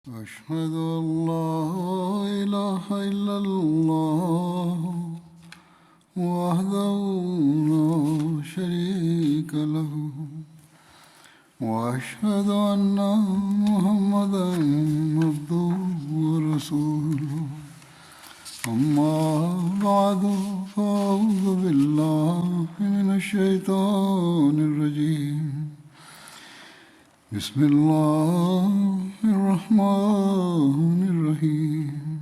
أشهد أن لا إله إلا الله وحده لا شريك له وأشهد أن محمدا عبده ورسوله أما بعد فأعوذ بالله من الشيطان الرجيم بسم الله الرحمن الرحيم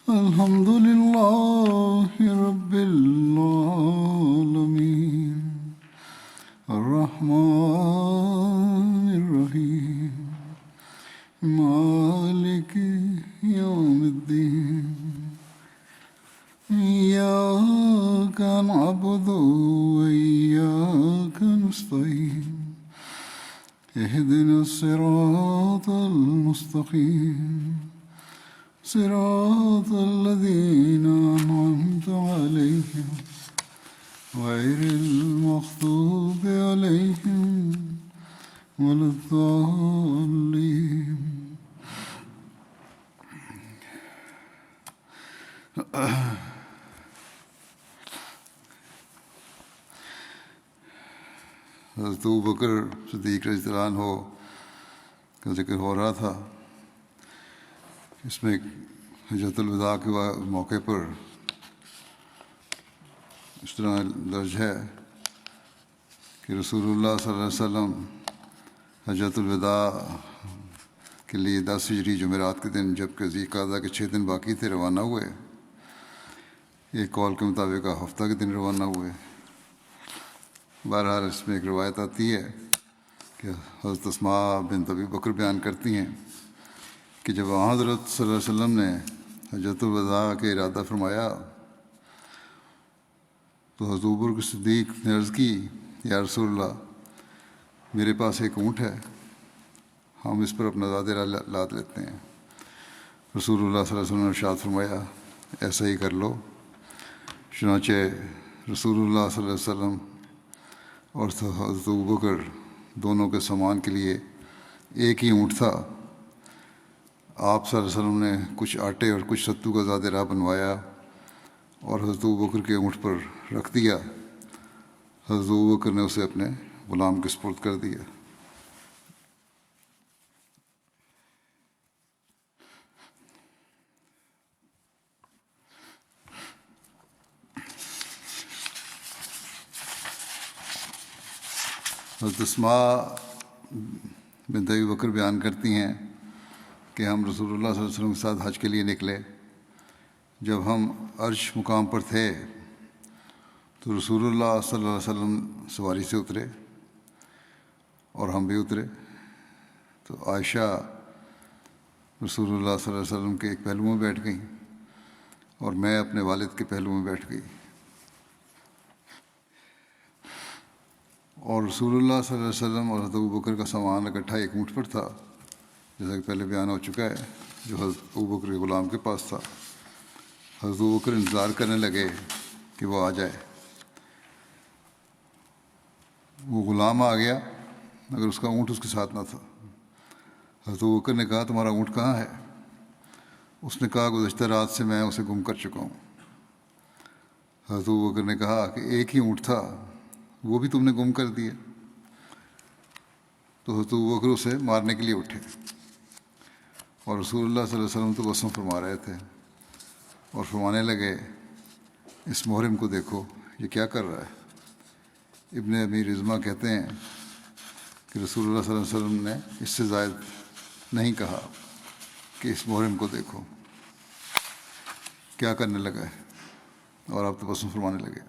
الحمد لله رب العالمين الرحمن الرحيم مالك يوم الدين إياك نعبد وإياك نستعين اهدنا الصراط المستقيم صراط الذين أنعمت عليهم غير المغضوب عليهم ولا الضالين. حضرت ابوبکر صدیق رضی اللہ عنہ کا ذکر ہو رہا تھا. اس میں حجۃ الوداع کے موقع پر اس طرح درج ہے کہ رسول اللہ صلی اللہ علیہ وسلم حجۃ الوداع کے لیے 10 ہجری جمعرات کے دن جب کہ ذی القعدہ کے 6 دن باقی تھے روانہ ہوئے. ایک قول کے مطابق ہفتہ کے دن روانہ ہوئے. بہرحال اس میں ایک روایت آتی ہے کہ حضرت اسماء بنت ابی بکر بیان کرتی ہیں کہ جب حضرت صلی اللہ علیہ وسلم نے حجۃ الوداع کا ارادہ فرمایا تو حضرت ابوبکر صدیق نے عرض کی یا رسول اللہ میرے پاس ایک اونٹ ہے, ہم اس پر اپنا زاد لاد لیتے ہیں. رسول اللہ صلی اللہ علیہ وسلم نے ارشاد فرمایا ایسا ہی کر لو. چنانچہ رسول اللہ صلی اللہ علیہ وسلم اور حضرت ابوبکر دونوں کے سامان کے لیے ایک ہی اونٹ تھا. آپ صلی اللہ علیہ وسلم نے کچھ آٹے اور کچھ ستو کا زاد راہ بنوایا اور حضرت ابوبکر کے اونٹ پر رکھ دیا. حضرت ابوبکر نے اسے اپنے غلام کے سپرد کر دیا. حضرت اسماء بنت ابی بکر بیان کرتی ہیں کہ ہم رسول اللہ صلی اللہ علیہ وسلم کے ساتھ حج کے لیے نکلے. جب ہم عرش مقام پر تھے تو رسول اللہ صلی اللہ علیہ وسلم سواری سے اترے اور ہم بھی اترے. تو عائشہ رسول اللہ صلی اللہ علیہ وسلم کے ایک پہلو میں بیٹھ گئیں اور میں اپنے والد کے پہلو میں بیٹھ گئی. اور رسول اللہ صلی اللہ علیہ وسلم اور حضرت ابوبکر کا سامان اکٹھا ایک اونٹ پر تھا, جیسا کہ پہلے بیان ہو چکا ہے, جو حضرت ابوبکر کے غلام کے پاس تھا. حضرت ابوبکر انتظار کرنے لگے کہ وہ آ جائے. وہ غلام آ گیا مگر اس کا اونٹ اس کے ساتھ نہ تھا. حضرت ابوبکر نے کہا تمہارا اونٹ کہاں ہے؟ اس نے کہا گزشتہ رات سے میں اسے گم کر چکا ہوں. حضرت ابوبکر نے کہا کہ ایک ہی اونٹ تھا, وہ بھی تم نے گم کر دیا. تو حضرت ابوبکر اسے مارنے کے لیے اٹھے اور رسول اللہ صلی اللہ علیہ وسلم تبسم فرما رہے تھے اور فرمانے لگے اس محرم کو دیکھو یہ کیا کر رہا ہے. ابن ابی رزمہ کہتے ہیں کہ رسول اللہ صلی اللہ علیہ وسلم نے اس سے زائد نہیں کہا کہ اس محرم کو دیکھو کیا کرنے لگا ہے, اور آپ تبسم فرمانے لگے.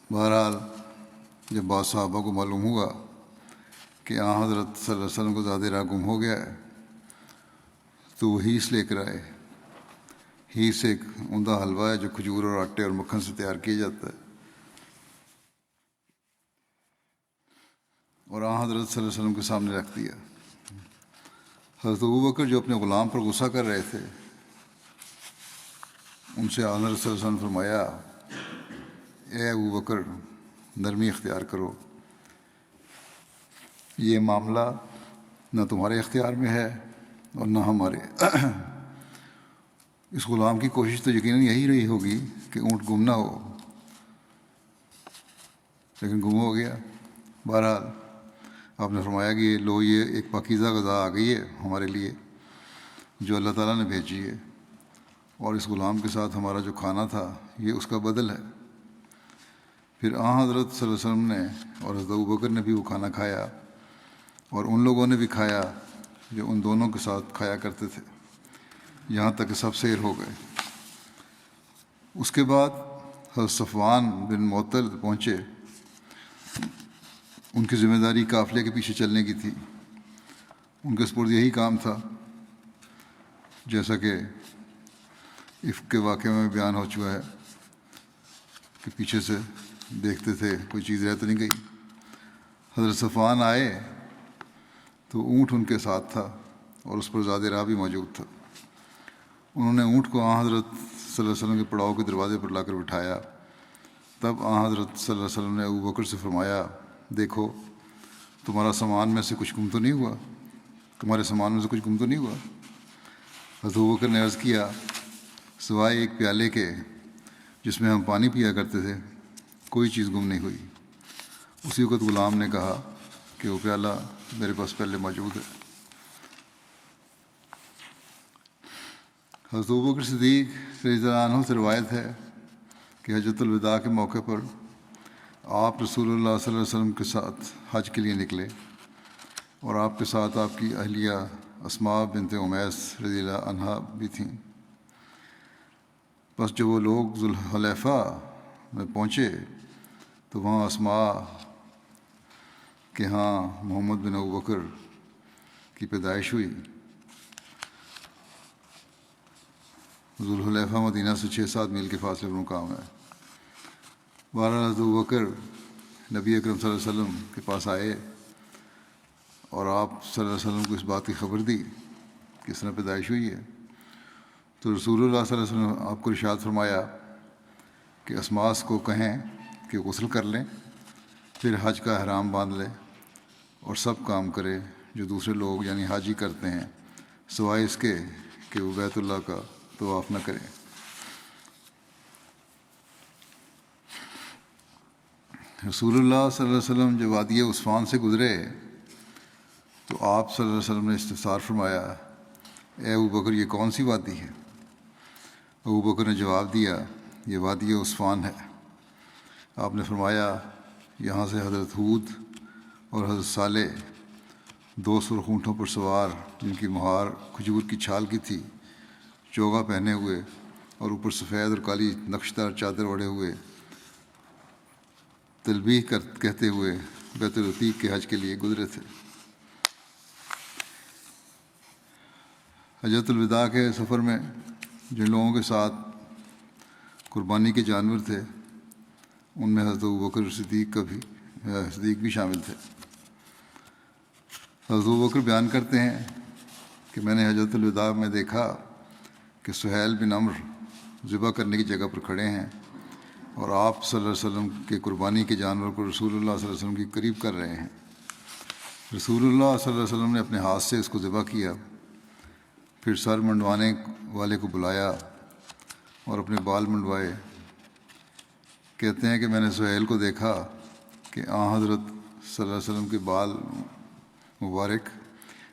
بہرحال جب بعض صحابہ کو معلوم ہوا کہ حضرت صلی اللہ علیہ وسلم کو زاد راہ گم ہو گیا ہے تو وہ ہیس لے کر آئے. ہیس ایک عمدہ حلوہ ہے جو کھجور اور آٹے اور مکھن سے تیار کیا جاتا ہے, اور حضرت صلی اللہ علیہ وسلم کے سامنے رکھ دیا. حضرت ابوبکر جو اپنے غلام پر غصہ کر رہے تھے ان سے حضرت صلی اللہ علیہ وسلم نے فرمایا اے ابوبکر نرمی اختیار کرو، یہ معاملہ نہ تمہارے اختیار میں ہے اور نہ ہمارے۔ اس غلام کی کوشش تو یقیناً یہی رہی ہوگی کہ اونٹ گم نہ ہو، لیکن گم ہو گیا۔ بہرحال آپ نے فرمایا کہ یہ ایک پاکیزہ غذا آ گئی ہے ہمارے لیے جو اللہ تعالیٰ نے بھیجی ہے، اور اس غلام کے ساتھ ہمارا جو کھانا تھا یہ اس کا بدل ہے۔ پھر حضرت صلی اللہ علیہ وسلم نے اور حضرت ابوبکر نے بھی وہ کھانا کھایا، اور ان لوگوں نے بھی کھایا جو ان دونوں کے ساتھ کھایا کرتے تھے، یہاں تک کہ سب سیر ہو گئے۔ اس کے بعد حضرت صفوان بن معطل پہنچے۔ ان کی ذمہ داری قافلے کے پیچھے چلنے کی تھی، ان کے سپرد یہی کام تھا، جیسا کہ افک کے واقعے میں بیان ہو چکا ہے کہ پیچھے سے دیکھتے تھے کوئی چیز رہ تو نہیں گئی۔ حضرت صفوان آئے تو اونٹ ان کے ساتھ تھا اور اس پر زیادہ راہ بھی موجود تھا۔ انہوں نے اونٹ کو حضرت صلی اللہ علیہ وسلم کے پڑاؤ کے دروازے پر لا کر بٹھایا۔ تب حضرت صلی اللہ علیہ وسلم نے ابوبکر سے فرمایا، دیکھو تمہارا سامان میں سے کچھ گم تو نہیں ہوا، تمہارے سامان میں سے کچھ گم تو نہیں ہوا؟ حضرت ابوبکر نے عرض کیا، سوائے ایک پیالے کے جس میں ہم پانی پیا کرتے تھے کوئی چیز گم نہیں ہوئی۔ اسی وقت غلام نے کہا کہ وہ پیالہ میرے پاس پہلے موجود ہے۔ حضرت ابوبکر صدیق رضی اللہ عنہ سے روایت ہے کہ حجۃ الوداع کے موقع پر آپ رسول اللہ صلی اللہ علیہ وسلم کے ساتھ حج کے لیے نکلے، اور آپ کے ساتھ آپ کی اہلیہ اسماء بنت امیس رضی اللہ عنہا بھی تھیں۔ بس جب وہ لوگ ذوالحلیفہ میں پہنچے تو وہاں اسماء کے ہاں محمد بن ابوبکر کی پیدائش ہوئی۔ ذوالحلیفہ مدینہ سے 6-7 میل کے فاصلے پر مقام ہے۔ بہرحال حضرت ابوبکر نبی اکرم صلی اللہ علیہ وسلم کے پاس آئے اور آپ صلی اللہ علیہ وسلم کو اس بات کی خبر دی کہ اس طرح پیدائش ہوئی ہے۔ تو رسول اللہ صلی اللہ علیہ وسلم آپ کو ارشاد فرمایا کہ اسماس کو کہیں کہ غسل کر لیں، پھر حج کا احرام باندھ لیں اور سب کام کرے جو دوسرے لوگ یعنی حاجی کرتے ہیں، سوائے اس کے کہ وہ بیت اللہ کا طواف نہ کریں۔ رسول اللہ صلی اللہ علیہ وسلم جب وادی عثفان سے گزرے تو آپ صلی اللہ علیہ وسلم نے استفسار فرمایا، اے ابوبکر یہ کون سی وادی ہے؟ ابوبکر نے جواب دیا، یہ وادی عثفان ہے۔ آپ نے فرمایا، یہاں سے حضرت ہود اور حضرت صالح 2 سرخ اونٹوں پر سوار، جن کی مہار کھجور کی چھال کی تھی، چوغا پہنے ہوئے اور اوپر سفید اور کالی نقشدار چادر اوڑھے ہوئے، تلبیح کہتے ہوئے بیت العتیق کے حج کے لیے گزرے تھے۔ حجۃ الوداع کے سفر میں جن لوگوں کے ساتھ قربانی کے جانور تھے ان میں حضرت ابوبکر صدیق بھی شامل تھے۔ حضرت ابوبکر بیان کرتے ہیں کہ میں نے حجۃ الوداع میں دیکھا کہ سہیل بن عمر ذبح کرنے کی جگہ پر کھڑے ہیں اور آپ صلی اللہ علیہ وسلم کے قربانی کے جانور کو رسول اللہ صلی اللہ علیہ وسلم کے قریب کر رہے ہیں۔ رسول اللہ صلی اللہ علیہ وسلم نے اپنے ہاتھ سے اس کو ذبح کیا، پھر سر منڈوانے والے کو بلایا اور اپنے بال منڈوائے۔ کہتے ہیں کہ میں نے سہیل کو دیکھا کہ حضرت صلی اللہ علیہ وسلم کے بال مبارک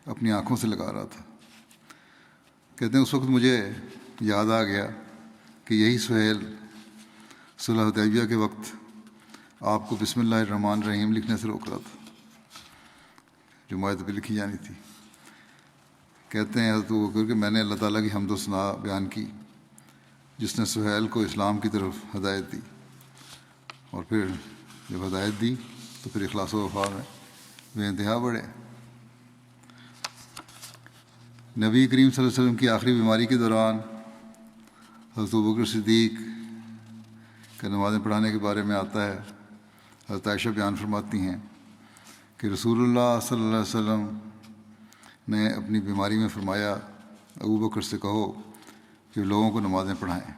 اپنی آنکھوں سے لگا رہا تھا۔ کہتے ہیں اس وقت مجھے یاد آ گیا کہ یہی سہیل صلح حدیبیہ کے وقت آپ کو بسم اللہ الرحمن الرحیم لکھنے سے روک رہا تھا، جو مائدہ پہ لکھی جانی تھی۔ کہتے ہیں حضرت ابوبکر کہ میں نے اللہ تعالیٰ کی حمد و ثنا بیان کی جس نے سہیل کو اسلام کی طرف ہدایت دی، اور پھر جب ہدایت دی تو پھر اخلاص و وفا میں بے انتہا بڑھے۔ نبی کریم صلی اللہ علیہ وسلم کی آخری بیماری کے دوران حضرت ابوبکر صدیق کا نمازیں پڑھانے کے بارے میں آتا ہے۔ حضرت عائشہ بیان فرماتی ہیں کہ رسول اللہ صلی اللہ علیہ وسلم نے اپنی بیماری میں فرمایا، ابوبکر سے کہو کہ لوگوں کو نمازیں پڑھائیں۔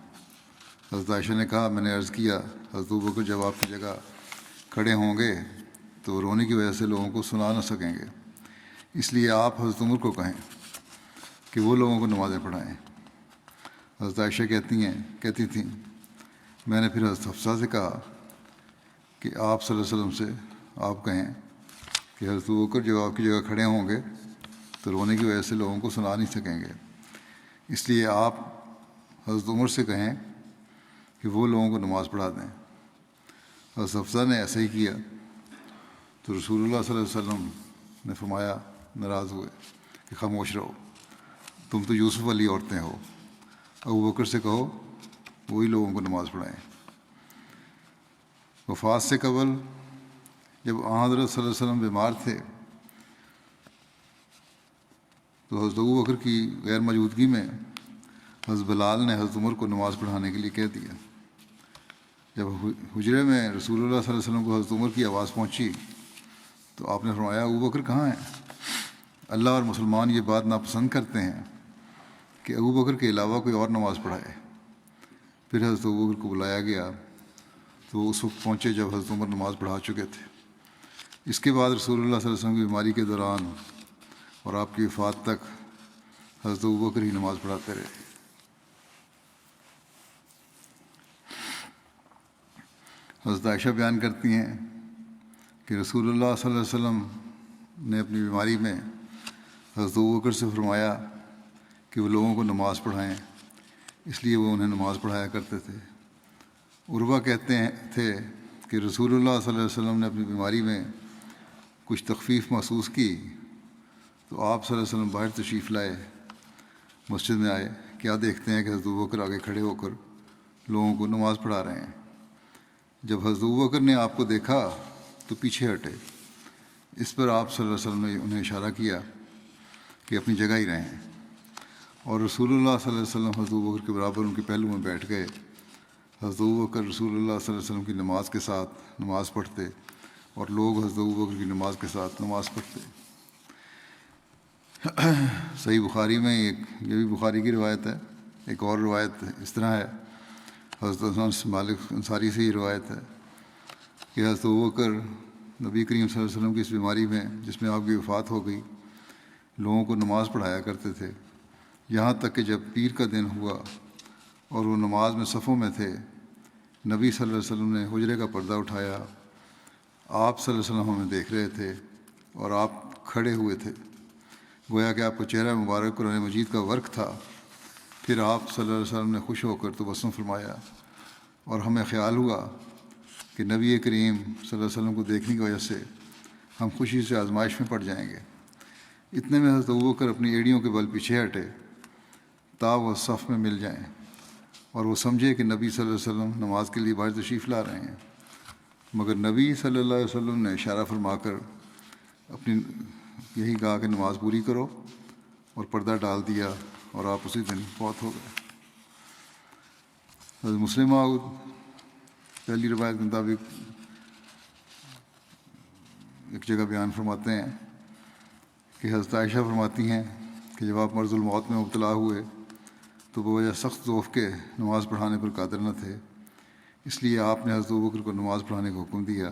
حضرت عائشہ نے کہا، میں نے عرض کیا، حضرت ابوبکر جب آپ کی جگہ کھڑے ہوں گے تو رونے کی وجہ سے لوگوں کو سنا نہ سکیں گے، اس لیے آپ حضرت عمر کو کہیں کہ وہ لوگوں کو نمازیں پڑھائیں۔ حضرت عائشہ کہتی تھیں میں نے پھر حضرت حفصہ سے کہا کہ آپ صلی اللہ علیہ وسلم سے آپ کہیں کہ حضرت ابوبکر جب آپ کی جگہ کھڑے ہوں گے تو رونے کی وجہ سے لوگوں کو سنا نہیں سکیں گے، اس لیے آپ حضرت عمر سے کہیں کہ وہ لوگوں کو نماز پڑھا دیں۔ حضرت حفصہ نے ایسا ہی کیا تو رسول اللہ صلی اللہ علیہ وسلم نے فرمایا، ناراض ہوئے کہ خاموش رہو، تم تو یوسف والی عورتیں ہو، ابوبکر سے کہو وہی لوگوں کو نماز پڑھائیں۔ وفات سے قبل جب حضرت صلی اللہ علیہ وسلم بیمار تھے تو حضرت ابوبکر کی غیر موجودگی میں حضرت بلال نے حضرت عمر کو نماز پڑھانے کے لیے کہہ دیا۔ جب حجرے میں رسول اللہ صلی اللہ علیہ وسلم کو حضرت عمر کی آواز پہنچی تو آپ نے فرمایا ابوبکر کہاں ہیں؟ اللہ اور مسلمان یہ بات ناپسند کرتے ہیں کہ ابوبکر کے علاوہ کوئی اور نماز پڑھائے۔ پھر حضرت ابوبکر کو بلایا گیا تو وہ اس وقت پہنچے جب حضرت عمر نماز پڑھا چکے تھے۔ اس کے بعد رسول اللہ صلی اللہ علیہ وسلم کی بیماری کے دوران اور آپ کی وفات تک حضرت ابوبکر ہی نماز پڑھاتے رہے۔ حضرت عائشہ بیان کرتی ہیں کہ رسول اللہ صلی اللہ علیہ وسلم نے اپنی بیماری میں حضرت ابوبکر سے فرمایا کہ وہ لوگوں کو نماز پڑھائیں، اس لیے وہ انہیں نماز پڑھایا کرتے تھے۔ عروہ کہتے تھے کہ رسول اللہ صلی اللہ علیہ وسلم نے اپنی بیماری میں کچھ تخفیف محسوس کی تو آپ صلی اللہ علیہ وسلم باہر تشریف لائے، مسجد میں آئے، کیا دیکھتے ہیں کہ حضرت ابوبکر آگے کھڑے ہو کر لوگوں کو نماز پڑھا رہے ہیں۔ جب حضرت ابوبکر نے آپ کو دیکھا تو پیچھے ہٹے، اس پر آپ صلی اللہ علیہ وسلم نے انہیں اشارہ کیا کہ اپنی جگہ ہی رہیں، اور رسول اللہ صلی اللہ علیہ وسلم حضرت ابوبکر کے برابر ان کے پہلو میں بیٹھ گئے۔ حضرت ابوبکر رسول اللہ صلی اللہ علیہ وسلم کی نماز کے ساتھ نماز پڑھتے اور لوگ حضرت ابوبکر کی نماز کے ساتھ نماز پڑھتے۔ صحیح بخاری میں یہ بھی بخاری کی روایت ہے۔ ایک اور روایت اس طرح ہے، حضرت انس مالک انصاری سے یہ روایت ہے کہ حضرت ابوبکر نبی کریم صلی اللہ علیہ وسلم کی اس بیماری میں جس میں آپ کی وفات ہو گئی لوگوں کو نماز پڑھایا کرتے تھے، یہاں تک کہ جب پیر کا دن ہوا اور وہ نماز میں صفوں میں تھے، نبی صلی اللہ علیہ وسلم نے حجرے کا پردہ اٹھایا، آپ صلی اللہ علیہ وسلم ہمیں دیکھ رہے تھے اور آپ کھڑے ہوئے تھے، گویا کہ آپ کا چہرہ مبارک قرآن مجید کا ورق تھا۔ پھر آپ صلی اللہ علیہ وسلم نے خوش ہو کر تبسم فرمایا اور ہمیں خیال ہوا کہ نبی کریم صلی اللہ علیہ وسلم کو دیکھنے کی وجہ سے ہم خوشی سے آزمائش میں پڑ جائیں گے۔ اتنے میں حضرت ابوبکر اپنی ایڑیوں کے بل پیچھے ہٹے تا وہ صف میں مل جائیں اور وہ سمجھے کہ نبی صلی اللہ علیہ وسلم نماز کے لیے باہر تشریف لا رہے ہیں، مگر نبی صلی اللہ علیہ وسلم نے اشارہ فرما کر اپنی یہی کہا کہ نماز پوری کرو اور پردہ ڈال دیا اور آپ اسی دن فوت ہو گئے۔ حضرت مسلم موعود پہلی روایت کے مطابق ایک جگہ بیان فرماتے ہیں کہ حضرت عائشہ فرماتی ہیں کہ جب آپ مرض الموت میں مبتلا ہوئے تو بوجہ سخت ذوف کے نماز پڑھانے پر قادر نہ تھے، اس لیے آپ نے حضرت ابوبکر کو نماز پڑھانے کا حکم دیا۔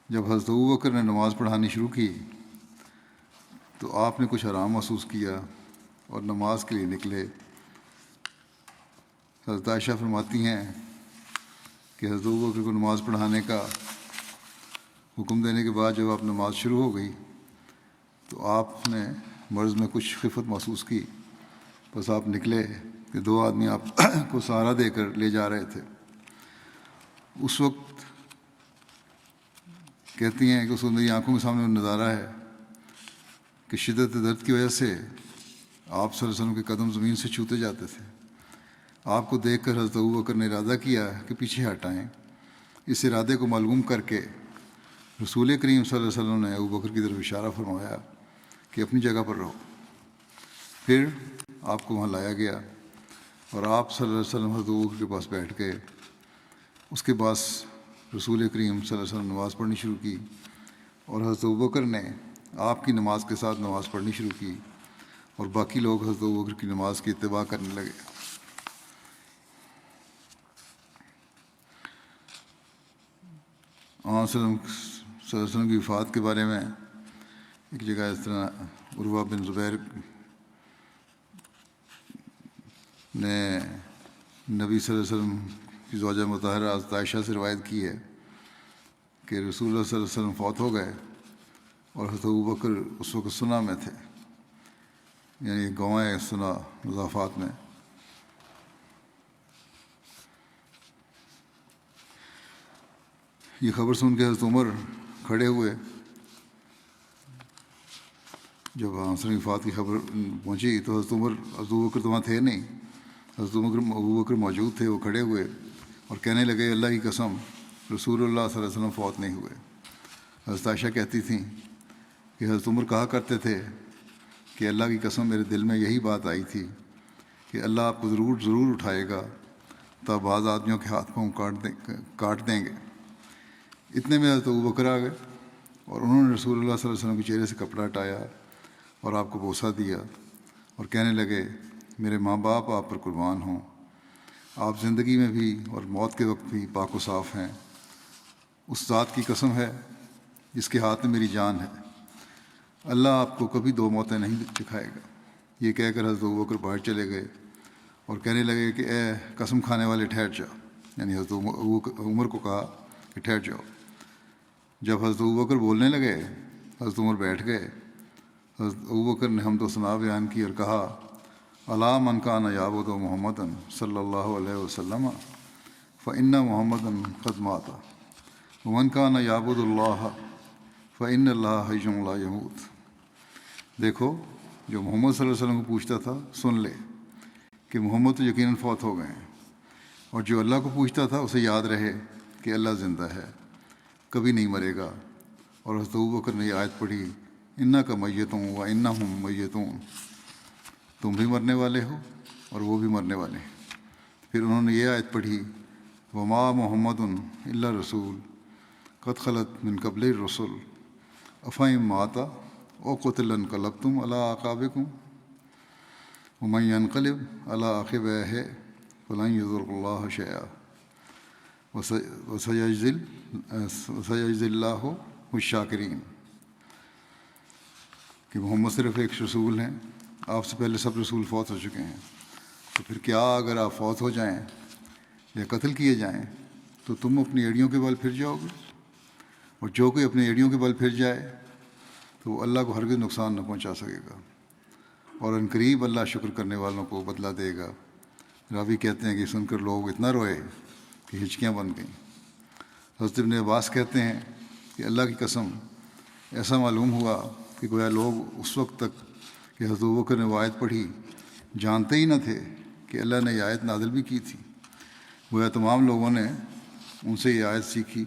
جب حضرت ابوبکر نے نماز پڑھانی شروع کی تو آپ نے کچھ آرام محسوس کیا اور نماز کے لیے نکلے۔ حضرت عائشہ فرماتی ہیں کہ حضرت ابوبکر کو نماز پڑھانے کا حکم دینے کے بعد جب آپ نماز شروع ہو گئی تو آپ نے مرض میں کچھ خفت محسوس کی، بس آپ نکلے کہ دو آدمی آپ کو سہارا دے کر لے جا رہے تھے۔ اس وقت کہتی ہیں کہ اس وقت میری آنکھوں کے سامنے نظارہ ہے کہ شدت درد کی وجہ سے آپ صلی اللہ علیہ وسلم کے قدم زمین سے چھوتے جاتے تھے۔ آپ کو دیکھ کر حضرت ابوبکر نے ارادہ کیا کہ پیچھے ہٹائیں۔ اس ارادے کو معلوم کر کے رسول کریم صلی اللہ علیہ وسلم نے ابوبکر کی طرف اشارہ فرمایا کہ اپنی جگہ پر رہو۔ پھر آپ کو وہاں لایا گیا اور آپ صلی اللہ علیہ وسلم حضرت ابوبکر کے پاس بیٹھ گئے۔ اس کے بعد رسول کریم صلی اللہ علیہ وسلم نماز پڑھنی شروع کی اور حضرت ابوبکر نے آپ کی نماز کے ساتھ نماز پڑھنی شروع کی اور باقی لوگ حضرت ابوبکر کی نماز کی اتباع کرنے لگے۔ صلی اللہ علیہ وسلم کی وفات کے بارے میں ایک جگہ اس طرح عروہ بن زبیر نے نبی صلی اللہ علیہ وسلم کی زوجہ مطہرہ حضرت عائشہ سے روایت کی ہے کہ رسول اللہ صلی اللہ علیہ وسلم فوت ہو گئے اور حضرت ابوبکر اس وقت سنا میں تھے، یعنی گوائے سنا مضافات میں۔ یہ خبر سن کے حضرت عمر کھڑے ہوئے، جب حضرت وفات کی خبر پہنچی تو حضرت ابوبکر تو وہاں تھے نہیں، حضرت ابوبکر موجود تھے، وہ کھڑے ہوئے اور کہنے لگے اللہ کی قسم رسول اللہ صلی اللہ علیہ وسلم فوت نہیں ہوئے۔ حضرت عائشہ کہتی تھیں کہ حضرت عمر کہا کرتے تھے کہ اللہ کی قسم میرے دل میں یہی بات آئی تھی کہ اللہ آپ کو ضرور اٹھائے گا، تب بعض آدمیوں کے ہاتھ پاؤں کاٹ دیں گے۔ اتنے میں حضرت ابوبکر آ گئے اور انہوں نے رسول اللہ صلی اللہ علیہ وسلم کے چہرے سے کپڑا ہٹایا اور آپ کو بوسہ دیا اور کہنے لگے میرے ماں باپ آپ پر قربان ہوں، آپ زندگی میں بھی اور موت کے وقت بھی پاک و صاف ہیں، اس ذات کی قسم ہے جس کے ہاتھ میں میری جان ہے، اللہ آپ کو کبھی دو موتیں نہیں دکھائے گا۔ یہ کہہ کر حضرت ابوبکر باہر چلے گئے اور کہنے لگے کہ اے قسم کھانے والے ٹھہر جاؤ، یعنی حضرت عمر کو کہا کہ ٹھہر جاؤ۔ جب حضرت ابوبکر بولنے لگے حضرت عمر بیٹھ گئے۔ حضرت ابوبکر نے حمد و ثنا بیان کی اور کہا الا من کان یعبد محمد صلی اللہ علیہ وسلم فإن محمدا قد مات ومن کان یعبد اللہ فإن اللہ حی لا یموت۔ دیکھو جو محمد صلی اللہ علیہ وسلم کو پوچھتا تھا سن لے کہ محمد تو یقیناً فوت ہو گئے ہیں، اور جو اللہ کو پوچھتا تھا اسے یاد رہے کہ اللہ زندہ ہے، کبھی نہیں مرے گا۔ اور حضرت ابوبکر نے یہ آیت پڑھی انک میتون و انہم میتون، تم بھی مرنے والے ہو اور وہ بھی مرنے والے ہیں۔ پھر انہوں نے یہ آیت پڑھی وما محمد الا رسول قد خلت من قبل الرسل افإن مات او قتل انقلبتم علی اعقابکم ومن ينقلب علی عقبیہ فلن یضر اللہ شیئا وسیجزی اللہ الشاکرین۔ کہ محمد صرف ایک رسول ہیں، آپ سے پہلے سب رسول فوت ہو چکے ہیں، تو پھر کیا اگر آپ فوت ہو جائیں یا قتل کیے جائیں تو تم اپنی ایڑیوں کے بل پھر جاؤ گے، اور جو کوئی اپنی ایڑیوں کے بل پھر جائے تو وہ اللہ کو ہرگز نقصان نہ پہنچا سکے گا، اور ان قریب اللہ شکر کرنے والوں کو بدلہ دے گا۔ راوی کہتے ہیں کہ سن کر لوگ اتنا روئے کہ ہچکیاں بن گئیں۔ حضرت ابن عباس کہتے ہیں کہ اللہ کی قسم ایسا معلوم ہوا کہ گویا لوگ اس وقت تک کہ حضرت ابوبکر نے وہ آیت پڑھی جانتے ہی نہ تھے کہ اللہ نے یہ آیت نازل بھی کی تھی، گویا تمام لوگوں نے ان سے یہ آیت سیکھی۔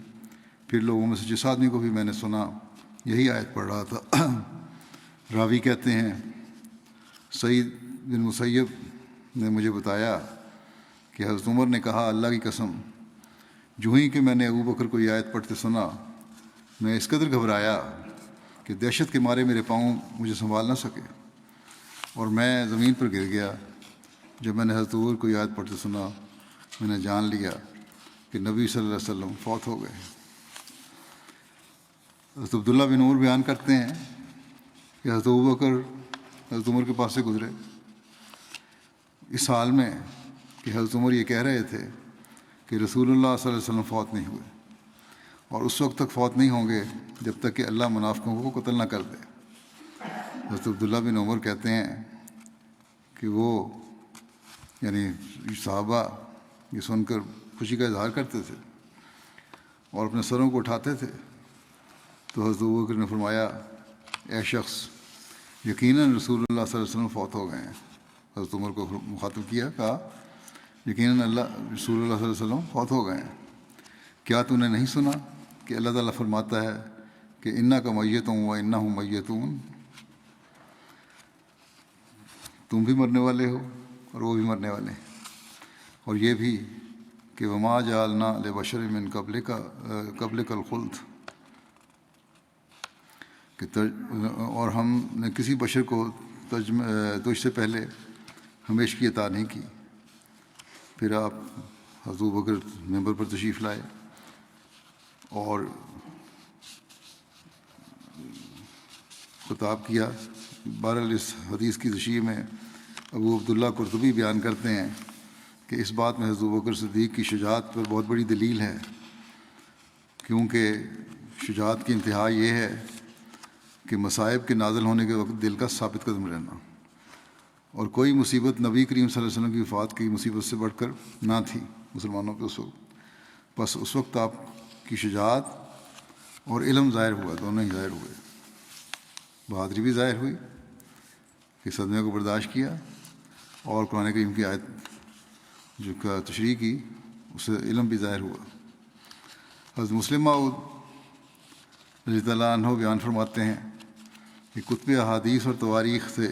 پھر لوگوں میں سے جس آدمی کو بھی میں نے سنا یہی آیت پڑھ رہا تھا۔ راوی کہتے ہیں سعید بن مسیب نے مجھے بتایا کہ حضرت عمر نے کہا اللہ کی قسم جو ہی کہ میں نے ابوبکر کو یہ آیت پڑھتے سنا میں اس قدر گھبرایا کہ دہشت کے مارے میرے پاؤں مجھے سنبھال نہ سکے اور میں زمین پر گر گیا۔ جب میں نے حضرت عمر کو یہ آیت پڑھتے سنا میں نے جان لیا کہ نبی صلی اللہ علیہ وسلم فوت ہو گئے۔ حضرت عبداللہ بن عمر بیان کرتے ہیں کہ حضرت ابوبکر حضرت عمر کے پاس سے گزرے اس حال میں کہ حضرت عمر یہ کہہ رہے تھے کہ رسول اللہ صلی اللہ علیہ وسلم فوت نہیں ہوئے اور اس وقت تک فوت نہیں ہوں گے جب تک کہ اللہ منافقوں کو قتل نہ کر دے۔ حضرت عبداللہ بن عمر کہتے ہیں کہ وہ یعنی صحابہ یہ سن کر خوشی کا اظہار کرتے تھے اور اپنے سروں کو اٹھاتے تھے، تو حضرت ابوبکر نے فرمایا اے شخص یقیناً رسول اللہ صلی اللہ علیہ وسلم فوت ہو گئے ہیں۔ حضرت عمر کو مخاطب کیا، کہا یقیناً رسول اللہ صلی اللہ علیہ وسلم فوت ہو گئے ہیں، کیا تو نے نہیں سنا کہ اللہ تعالیٰ فرماتا ہے کہ انک میتون و انہم میتون، تم بھی مرنے والے ہو اور وہ بھی مرنے والے ہیں، اور یہ بھی کہ وما جعلنا لبشر من قبلک الخلد، کہ اور ہم نے کسی بشر کو تجھ سے پہلے ہمیشگی عطا نہیں کی۔ پھر آپ حضرت ابوبکر ممبر پر تشریف لائے اور خطاب کیا۔ بہرحال اس حدیث کی تشریح میں ابو عبداللہ قرطبی بیان کرتے ہیں کہ اس بات میں حضرت ابوبکر صدیق کی شجاعت پر بہت بڑی دلیل ہے، کیونکہ شجاعت کی انتہا یہ ہے کہ مصائب کے نازل ہونے کے وقت دل کا ثابت قدم رہنا، اور کوئی مصیبت نبی کریم صلی اللہ علیہ وسلم کی وفات کی مصیبت سے بڑھ کر نہ تھی مسلمانوں پہ اس وقت۔ بس اس وقت آپ کی شجاعت اور علم ظاہر ہوا، دونوں ہی ظاہر ہوئے، بہادری بھی ظاہر ہوئی کہ صدمے کو برداشت کیا، اور قرآن کریم کی آیت جو کا تشریح کی اس سے علم بھی ظاہر ہوا۔ حضرت مسلم موعود رضی اللہ عنہ بیان فرماتے ہیں کہ کتب احادیث اور تواریخ سے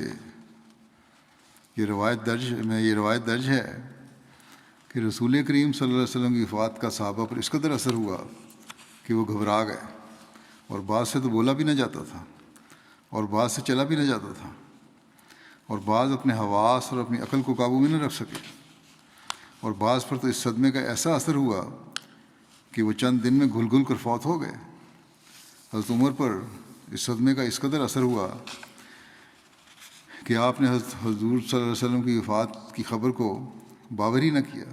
یہ روایت درج ہے کہ رسول کریم صلی اللہ علیہ وسلم کی وفات کا صحابہ پر اس قدر اثر ہوا کہ وہ گھبرا گئے، اور بعض سے تو بولا بھی نہ جاتا تھا، اور بعض سے چلا بھی نہ جاتا تھا، اور بعض اپنے حواس اور اپنی عقل کو قابو میں نہ رکھ سکے، اور بعض پر تو اس صدمے کا ایسا اثر ہوا کہ وہ چند دن میں گھل گھل کر فوت ہو گئے۔ حضرت عمر پر اس صدمے کا اس قدر اثر ہوا کہ آپ نے حضور صلی اللہ علیہ وسلم کی وفات کی خبر کو باور ہی نہ کیا،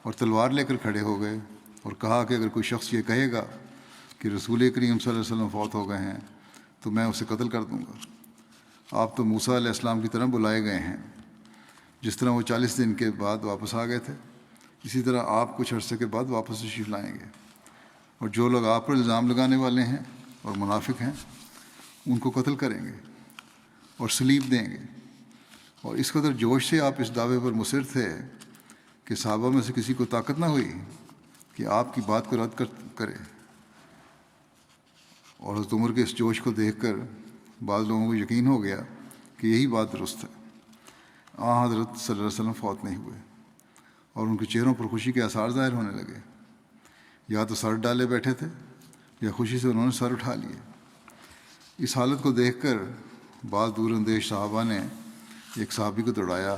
اور تلوار لے کر کھڑے ہو گئے اور کہا کہ اگر کوئی شخص یہ کہے گا کہ رسول کریم صلی اللہ علیہ وسلم فوت ہو گئے ہیں تو میں اسے قتل کر دوں گا۔ آپ تو موسیٰ علیہ السلام کی طرح بلائے گئے ہیں، جس طرح وہ 40 دن کے بعد واپس آ گئے تھے، اسی طرح آپ کچھ عرصے کے بعد واپس تشریف لائیں گے، اور جو لوگ آپ پر الزام لگانے والے ہیں اور منافق ہیں ان کو قتل کریں گے اور صلیب دیں گے۔ اور اس قدر جوش سے آپ اس دعوے پر مصر تھے کہ صحابہ میں سے کسی کو طاقت نہ ہوئی کہ آپ کی بات کو رد کرے، اور حضرت عمر کے اس جوش کو دیکھ کر بعض لوگوں کو یقین ہو گیا کہ یہی بات درست ہے۔ حضرت صلی اللہ علیہ وسلم فوت نہیں ہوئے، اور ان کے چہروں پر خوشی کے آثار ظاہر ہونے لگے، یا تو سر ڈالے بیٹھے تھے یا خوشی سے انہوں نے سر اٹھا لیے۔ اس حالت کو دیکھ کر بعض دور اندیش صحابہ نے ایک صحابی کو دوڑایا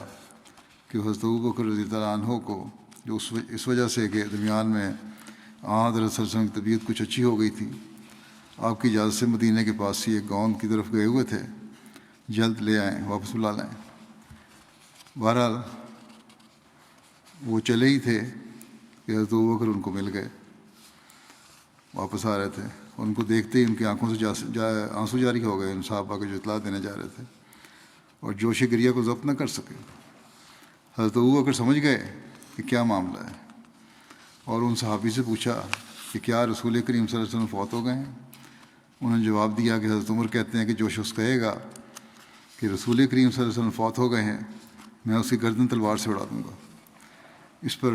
کہ حضرت ابوبکر رضی اللہ عنہ کو، جو اس وجہ سے کہ درمیان میں حضرت صلی اللہ علیہ وسلم کی طبیعت کچھ اچھی ہو گئی تھی، آپ کی اجازت سے مدینہ کے پاس سے ایک گاؤں کی طرف گئے ہوئے تھے، جلد لے آئیں، واپس بلا لائیں۔ بہرحال وہ چلے ہی تھے کہ حضرت ابوبکر ان کو مل گئے، واپس آ رہے تھے، اور ان کو دیکھتے ہی ان کی آنکھوں سے آنسو جاری ہو گئے، ان صحابہ کو جو اطلاع دینے جا رہے تھے، اور جوش گریہ کو ضبط نہ کر سکے۔ حضرت ابوبکر سمجھ گئے کہ کیا معاملہ ہے، اور ان صحابی سے پوچھا کہ کیا رسول کریم صلی اللہ علیہ وسلم فوت ہو گئے ہیں؟ انہوں نے جواب دیا کہ حضرت عمر کہتے ہیں کہ جو شخص کہے گا کہ رسول کریم صلی اللہ علیہ وسلم فوت ہو گئے ہیں میں اس کی گردن تلوار سے اڑا دوں گا۔ اس پر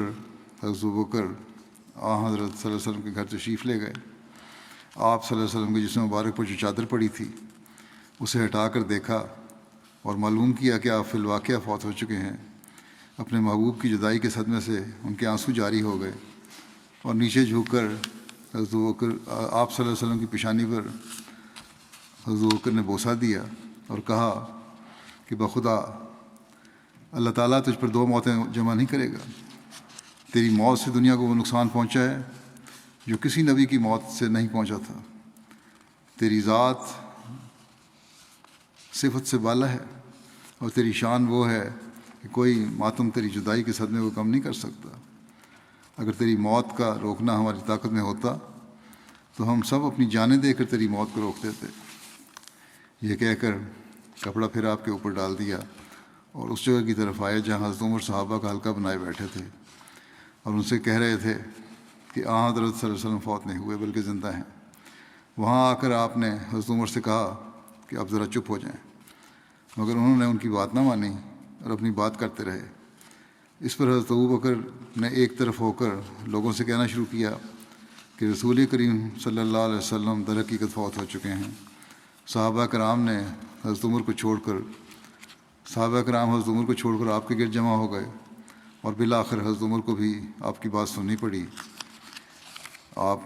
حضرت ابوبکر حضرت صلی اللہ علیہ وسلم کے گھر تشریف لے گئے۔ آپ صلی اللہ علیہ وسلم کے جسم مبارک پر جو چادر پڑی تھی اسے ہٹا کر دیکھا، اور معلوم کیا کہ آپ فی الواقعہ فوت ہو چکے ہیں۔ اپنے محبوب کی جدائی کے صدمے سے ان کے آنسو جاری ہو گئے، اور نیچے جھک کر حضرت ابوبکر آپ صلی اللہ علیہ وسلم کی پیشانی پر حضرت ابوبکر نے بوسہ دیا اور کہا کہ بخدا اللہ تعالیٰ تجھ پر 2 موتیں جمع نہیں کرے گا۔ تیری موت سے دنیا کو وہ نقصان پہنچا ہے جو کسی نبی کی موت سے نہیں پہنچا تھا۔ تیری ذات صفت سے بالا ہے، اور تیری شان وہ ہے کہ کوئی ماتم تیری جدائی کے صدمے کو کم نہیں کر سکتا۔ اگر تیری موت کا روکنا ہماری طاقت میں ہوتا تو ہم سب اپنی جانیں دے کر تیری موت کو روک دیتے۔ یہ کہہ کر کپڑا پھر آپ کے اوپر ڈال دیا، اور اس جگہ کی طرف آئے جہاں حضرت عمر صحابہ کا حلقہ بنائے بیٹھے تھے، اور ان سے کہہ رہے تھے کہ حضرت صلی اللہ علیہ وسلم فوت نہیں ہوئے بلکہ زندہ ہیں۔ وہاں آ کر آپ نے حضرت عمر سے کہا کہ آپ ذرا چپ ہو جائیں، مگر انہوں نے ان کی بات نہ مانی اور اپنی بات کرتے رہے۔ اس پر حضرت ابوبکر نے ایک طرف ہو کر لوگوں سے کہنا شروع کیا کہ رسول کریم صلی اللہ علیہ وسلم در حقیقت فوت ہو چکے ہیں۔ صحابہ کرام نے حضرت عمر کو چھوڑ کر آپ کے گرد جمع ہو گئے، اور بالآخر حضرت عمر کو بھی آپ کی بات سننی پڑی۔ آپ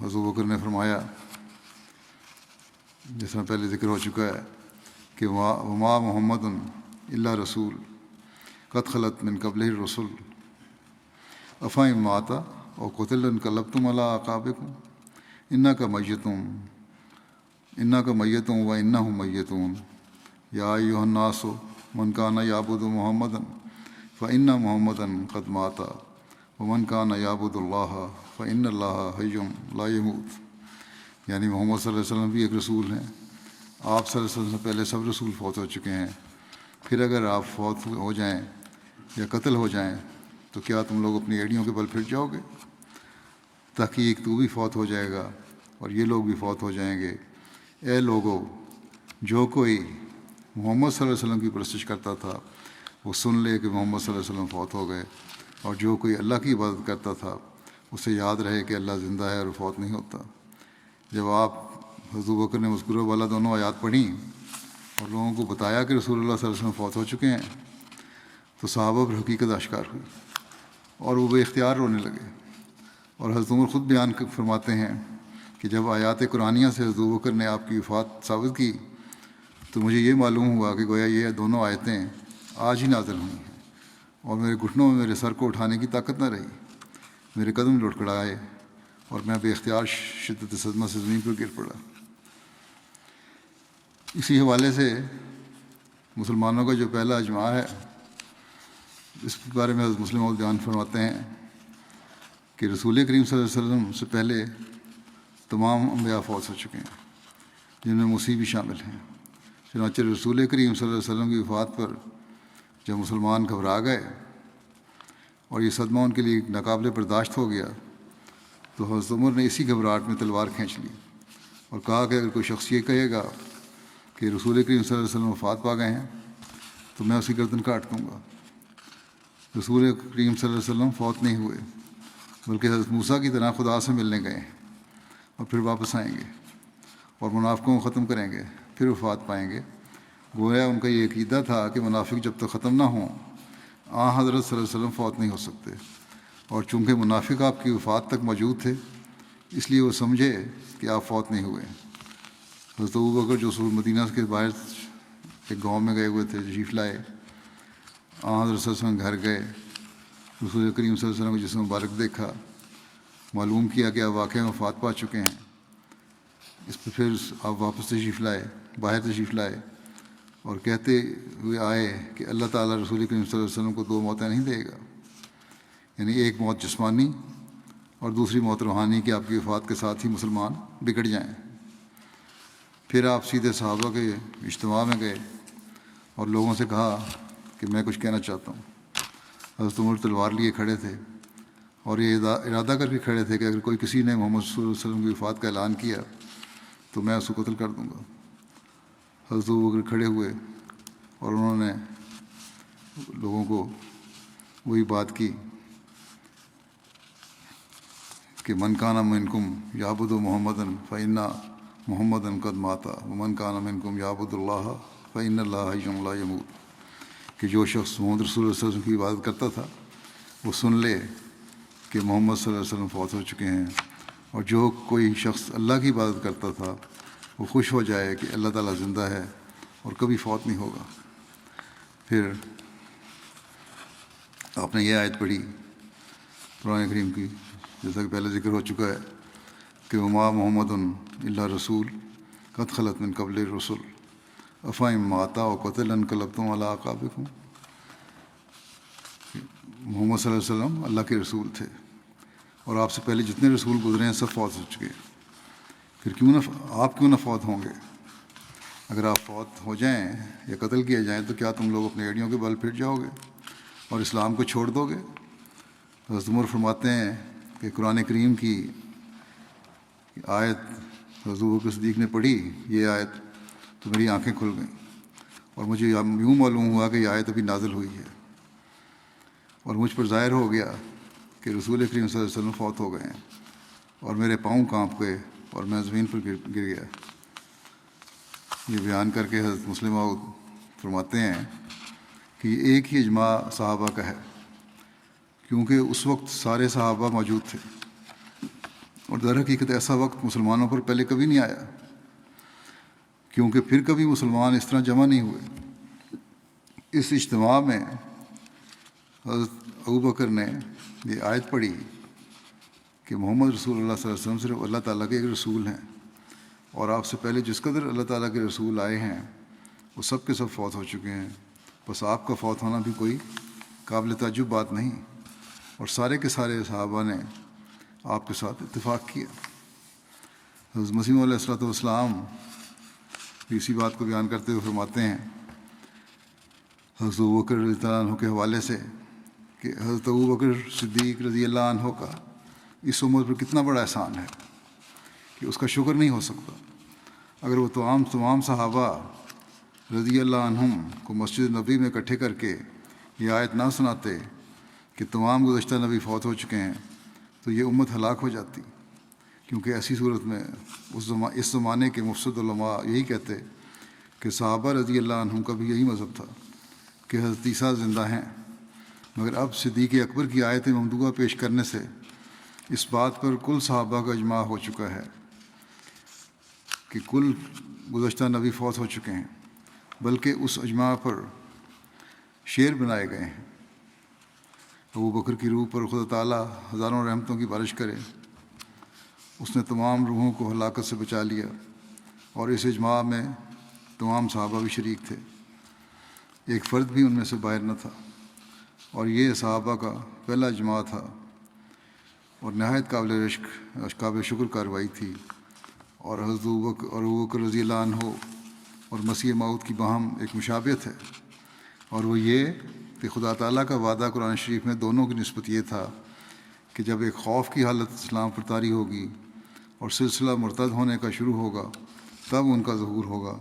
حضرت ابوبکر نے فرمایا، جس میں پہلے ذکر ہو چکا ہے کہ وما محمد الا رسول قد خلت من قبلہ الرسل افإن مات او قتل انقلبتم علی اعقابکم انک میتم انا کا میتوں و انہم میتون یا ایھا الناس من کان یعبد محمدا فإن محمدا قد مات ومن کان یعبد اللہ فإن اللہ حی لا یموت، یعنی محمد صلی اللہ علیہ وسلم بھی ایک رسول ہیں، آپ صلی اللہ علیہ وسلم سے پہلے سب رسول فوت ہو چکے ہیں، پھر اگر آپ فوت ہو جائیں یا قتل ہو جائیں تو کیا تم لوگ اپنی ایڑیوں کے بل پھر جاؤ گے؟ تحقیق تو بھی فوت ہو جائے گا اور یہ لوگ بھی فوت ہو جائیں گے۔ اے لوگو، جو کوئی محمد صلی اللہ علیہ وسلم کی پرستش کرتا تھا وہ سن لے کہ محمد صلی اللہ علیہ وسلم فوت ہو گئے، اور جو کوئی اللہ کی عبادت کرتا تھا اسے یاد رہے کہ اللہ زندہ ہے اور فوت نہیں ہوتا۔ جب آپ حضرت بکر نے مذکورہ والا دونوں آیات پڑھیں اور لوگوں کو بتایا کہ رسول اللہ صلی اللہ علیہ وسلم فوت ہو چکے ہیں تو صحابہ پر حقیقت آشکار ہوئی اور وہ بے اختیار رونے لگے۔ اور حضرت عمر خود بیان فرماتے ہیں کہ جب آیات قرآنیہ سے حضرت بکر نے آپ کی وفات ثابت کی تو مجھے یہ معلوم ہوا کہ گویا یہ دونوں آیتیں آج ہی نازل ہوئی ہیں، اور میرے گھٹنوں میں میرے سر کو اٹھانے کی طاقت نہ رہی، میرے قدم لڑکھڑائے اور میں بے اختیار شدت صدمہ سے زمین پر گر پڑا۔ اسی حوالے سے مسلمانوں کا جو پہلا اجماع ہے، اس بارے میں حضرت مسلم بیان فرماتے ہیں کہ رسول کریم صلی اللہ علیہ وسلم سے پہلے تمام انبیاء فوت ہو چکے ہیں، جن میں مسیح بھی شامل ہیں۔ چنانچہ رسول کریم صلی اللہ علیہ وسلم کی وفات پر جب مسلمان گھبرا گئے اور یہ صدمہ ان کے لیے ناقابل برداشت ہو گیا تو حضرت عمر نے اسی گھبراہٹ میں تلوار کھینچ لی اور کہا کہ اگر کوئی شخص یہ کہے گا کہ رسول کریم صلی اللہ علیہ وسلم وفات پا گئے ہیں تو میں اسی گردن کاٹ دوں گا۔ رسول کریم صلی اللہ علیہ وسلم فوت نہیں ہوئے، بلکہ حضرت موسیٰ کی طرح خدا سے ملنے گئے اور پھر واپس آئیں گے اور منافقوں کو ختم کریں گے، پھر وفات پائیں گے۔ گویا ان کا یہ عقیدہ تھا کہ منافق جب تک ختم نہ ہوں حضرت صلی اللہ علیہ وسلم فوت نہیں ہو سکتے، اور چونکہ منافق آپ کی وفات تک موجود تھے اس لیے وہ سمجھے کہ آپ فوت نہیں ہوئے۔ حضرت ابوبکر جو مدینہ کے باہر ایک گاؤں میں گئے ہوئے تھے، تشریف لائے، حضرت صلی اللہ علیہ وسلم گھر گئے، رسول کریم صلی اللہ علیہ وسلم کو جسم مبارک دیکھا، معلوم کیا کہ آپ واقعی وفات پا چکے ہیں۔ اس پہ پھر آپ واپس تشریف لائے، باہر تشریف لائے اور کہتے ہوئے آئے کہ اللہ تعالیٰ رسول کریم صلی اللہ علیہ وسلم کو دو موتیں نہیں دے گا، یعنی ایک موت جسمانی اور دوسری موت روحانی، کہ آپ کی وفات کے ساتھ ہی مسلمان بگڑ جائیں۔ پھر آپ سیدھے صحابہ کے اجتماع میں گئے اور لوگوں سے کہا کہ میں کچھ کہنا چاہتا ہوں۔ حضرت عمر تلوار لیے کھڑے تھے اور یہ ارادہ کر کے کھڑے تھے کہ اگر کوئی کسی نے محمد صلی اللہ علیہ وسلم کی وفات کا اعلان کیا تو میں اس کو قتل کر دوں گا۔ حضرت ابوبکر کھڑے ہوئے اور انہوں نے لوگوں کو وہی بات کی کہ من کان منکم یعبد محمدا فإن محمدا قد مات ومن کان منکم یعبد اللہ فإن اللہ حی لا یموت، کہ جو شخص محمد رسول اللہ صلی اللہ علیہ وسلم کی عبادت کرتا تھا وہ سن لے کہ محمد صلی اللہ علیہ وسلم فوت ہو چکے ہیں، اور جو کوئی شخص اللہ کی عبادت کرتا تھا وہ خوش ہو جائے کہ اللہ تعالیٰ زندہ ہے اور کبھی فوت نہیں ہوگا۔ پھر آپ نے یہ آیت پڑھی قرآن کریم کی، جیسا کہ پہلے ذکر ہو چکا ہے کہ وما محمد الا رسول قد خلت من قبل الرسل افإن مات أو قتل انقلبتم علی اعقابکم۔ محمد صلی اللہ علیہ وسلم اللہ کے رسول تھے اور آپ سے پہلے جتنے رسول گزرے ہیں سب فوت ہو چکے ہیں، پھر آپ کیوں نہ فوت ہوں گے؟ اگر آپ فوت ہو جائیں یا قتل کیے جائیں تو کیا تم لوگ اپنے ایڑیوں کے بل پھر جاؤ گے اور اسلام کو چھوڑ دو گے؟ حضرت عمر فرماتے ہیں کہ قرآن کریم کی آیت حضرت ابوبکر صدیق نے پڑھی، یہ آیت، تو میری آنکھیں کھل گئیں اور مجھے یوں معلوم ہوا کہ یہ آیت ابھی نازل ہوئی ہے، اور مجھ پر ظاہر ہو گیا کہ رسول کریم صلی اللہ علیہ وسلم فوت ہو گئے ہیں، اور میرے پاؤں کانپ گئے اور میں زمین پر گر گیا۔ یہ بیان کر کے حضرت مسلم فرماتے ہیں کہ یہ ایک ہی اجماع صحابہ کا ہے، کیونکہ اس وقت سارے صحابہ موجود تھے، اور در حقیقت ایسا وقت مسلمانوں پر پہلے کبھی نہیں آیا، کیونکہ پھر کبھی مسلمان اس طرح جمع نہیں ہوئے۔ اس اجتماع میں حضرت ابوبکر نے یہ آیت پڑھی کہ محمد رسول اللہ صلی اللہ علیہ وسلم صرف اللہ تعالیٰ کے ایک رسول ہیں، اور آپ سے پہلے جس قدر اللہ تعالیٰ کے رسول آئے ہیں وہ سب کے سب فوت ہو چکے ہیں، بس آپ کا فوت ہونا بھی کوئی قابل تعجب بات نہیں، اور سارے کے سارے صحابہ نے آپ کے ساتھ اتفاق کیا۔ حضرت مسیح علیہ الصلوۃ والسلام بھی اسی بات کو بیان کرتے ہوئے فرماتے ہیں حضرت ابوبکر رضی اللہ عنہ کے حوالے سے کہ حضرت ابوبکر صدیق رضی اللہ عنہ کا اس امت پر کتنا بڑا احسان ہے کہ اس کا شکر نہیں ہو سکتا۔ اگر وہ تمام صحابہ رضی اللہ عنہم کو مسجد نبی میں اکٹھے کر کے یہ آیت نہ سناتے کہ تمام گزشتہ نبی فوت ہو چکے ہیں تو یہ امت ہلاک ہو جاتی، کیونکہ ایسی صورت میں اس زمانے کے مفسد علماء یہی کہتے کہ صحابہ رضی اللہ عنہم کا بھی یہی مذہب تھا کہ حضرت عیسیٰ زندہ ہیں، مگر اب صدیق اکبر کی آیت ممدوحہ پیش کرنے سے اس بات پر کل صحابہ کا اجماع ہو چکا ہے کہ کل گزشتہ نبی فوت ہو چکے ہیں، بلکہ اس اجماع پر شعر بنائے گئے ہیں۔ ابو بکر کی روح پر خدا تعالیٰ ہزاروں رحمتوں کی بارش کرے، اس نے تمام روحوں کو ہلاکت سے بچا لیا، اور اس اجماع میں تمام صحابہ بھی شریک تھے، ایک فرد بھی ان میں سے باہر نہ تھا، اور یہ صحابہ کا پہلا اجماع تھا اور نہایت قابل شکر کارروائی تھی۔ اور حضرت ابوبکر رضی اللہ عنہ اور مسیح موعود کی باہم ایک مشابہت ہے، اور وہ یہ کہ خدا تعالیٰ کا وعدہ قرآن شریف میں دونوں کی نسبت یہ تھا کہ جب ایک خوف کی حالت اسلام پر طاری ہوگی اور سلسلہ مرتد ہونے کا شروع ہوگا تب ان کا ظہور ہوگا۔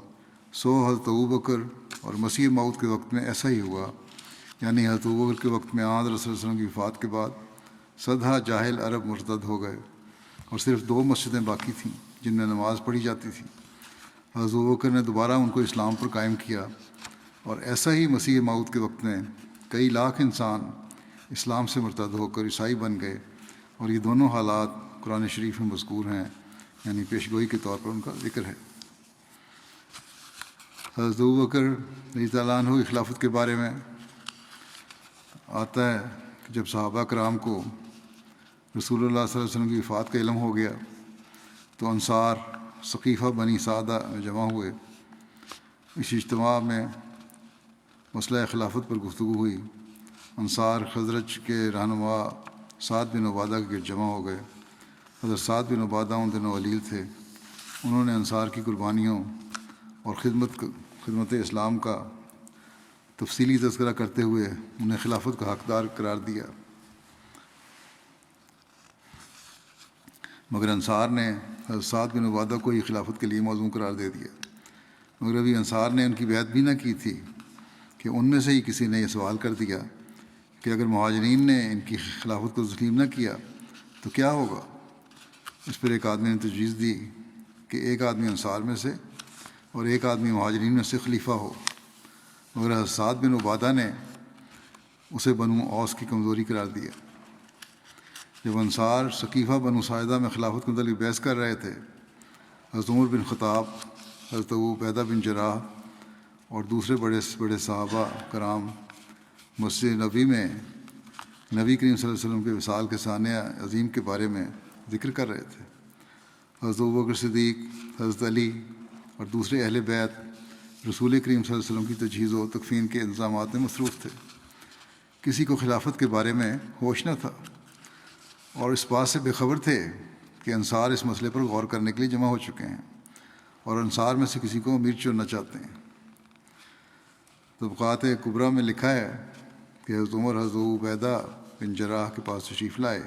سو حضرت ابوبکر اور مسیح موعود کے وقت میں ایسا ہی ہوا، یعنی حضرت ابوبکر کے وقت میں آن رسول اللہ علیہ وسلم کی وفات کے بعد صدہا جاہل عرب مرتد ہو گئے، اور صرف 2 مسجدیں باقی تھیں جن میں نماز پڑھی جاتی تھی۔ حضرت ابوبکر نے دوبارہ ان کو اسلام پر قائم کیا، اور ایسا ہی مسیح موعود کے وقت میں کئی لاکھ انسان اسلام سے مرتد ہو کر عیسائی بن گئے، اور یہ دونوں حالات قرآن شریف میں مذکور ہیں، یعنی پیشگوئی کے طور پر ان کا ذکر ہے۔ حضرت ابوبکر رضی اللہ عنہ کی خلافت کے بارے میں آتا ہے کہ جب صحابہ کرام کو رسول اللہ صلی اللہ علیہ وسلم کی وفات کا علم ہو گیا تو انصار ثقیفہ بنی سعدہ میں جمع ہوئے۔ اس اجتماع میں مسئلہ خلافت پر گفتگو ہوئی۔ انصار خزرج کے رہنما سعد بن عبادہ کے گرد جمع ہو گئے۔ حضرت سعد بن عبادہ ان دنوں ولیل تھے۔ انہوں نے انصار کی قربانیوں اور خدمت اسلام کا تفصیلی تذکرہ کرتے ہوئے انہیں خلافت کا حقدار قرار دیا، مگر انصار نے حضرت سعد بن عبادہ کو ہی خلافت کے لیے موزوں قرار دے دیا۔ مگر ابھی انصار نے ان کی بیعت بھی نہ کی تھی کہ ان میں سے ہی کسی نے یہ سوال کر دیا کہ اگر مہاجرین نے ان کی خلافت کو تسلیم نہ کیا تو کیا ہوگا؟ اس پر ایک آدمی نے تجویز دی کہ ایک آدمی انصار میں سے اور ایک آدمی مہاجرین میں سے خلیفہ ہو، مگر حضرت سعد بن عبادہ نے اسے بنو اوس کی کمزوری قرار دیا۔ جب انصار ثقیفہ بنو ساعدہ میں خلافت کے متعلق بحث کر رہے تھے، حضرت عمر بن خطاب، حضرت ابو عبیدہ بن جراح اور دوسرے بڑے صحابہ کرام مسجد نبی میں نبی کریم صلی اللہ علیہ وسلم کے وصال کے ثانیہ عظیم کے بارے میں ذکر کر رہے تھے۔ حضرت ابوبکر صدیق، حضرت علی اور دوسرے اہل بیت رسول کریم صلی اللہ علیہ وسلم کی تجہیز و تکفین کے انتظامات میں مصروف تھے۔ کسی کو خلافت کے بارے میں ہوش نہ تھا، اور اس بات سے بے خبر تھے کہ انصار اس مسئلے پر غور کرنے کے لیے جمع ہو چکے ہیں اور انصار میں سے کسی کو امیر چننا چاہتے ہیں۔ طبقات کبریٰ میں لکھا ہے کہ حضرت عمر حضرت ابو عبیدہ بن جراح کے پاس تشریف لائے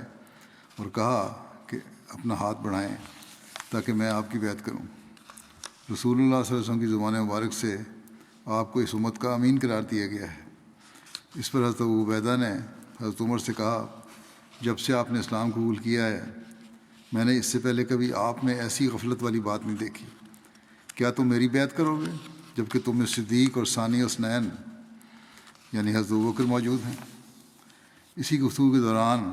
اور کہا کہ اپنا ہاتھ بڑھائیں تاکہ میں آپ کی بیعت کروں۔ رسول اللہ صلی اللہ علیہ وسلم کی زبان مبارک سے آپ کو اس امت کا امین قرار دیا گیا ہے۔ اس پر حضرت ابو عبیدہ نے حضرت عمر سے کہا، جب سے آپ نے اسلام قبول کیا ہے میں نے اس سے پہلے کبھی آپ میں ایسی غفلت والی بات نہیں دیکھی۔ کیا تم میری بیعت کرو گے جبکہ تم میں صدیق اور ثانی اثنین یعنی حضرت ابوبکر موجود ہیں؟ اسی گفتگو کے دوران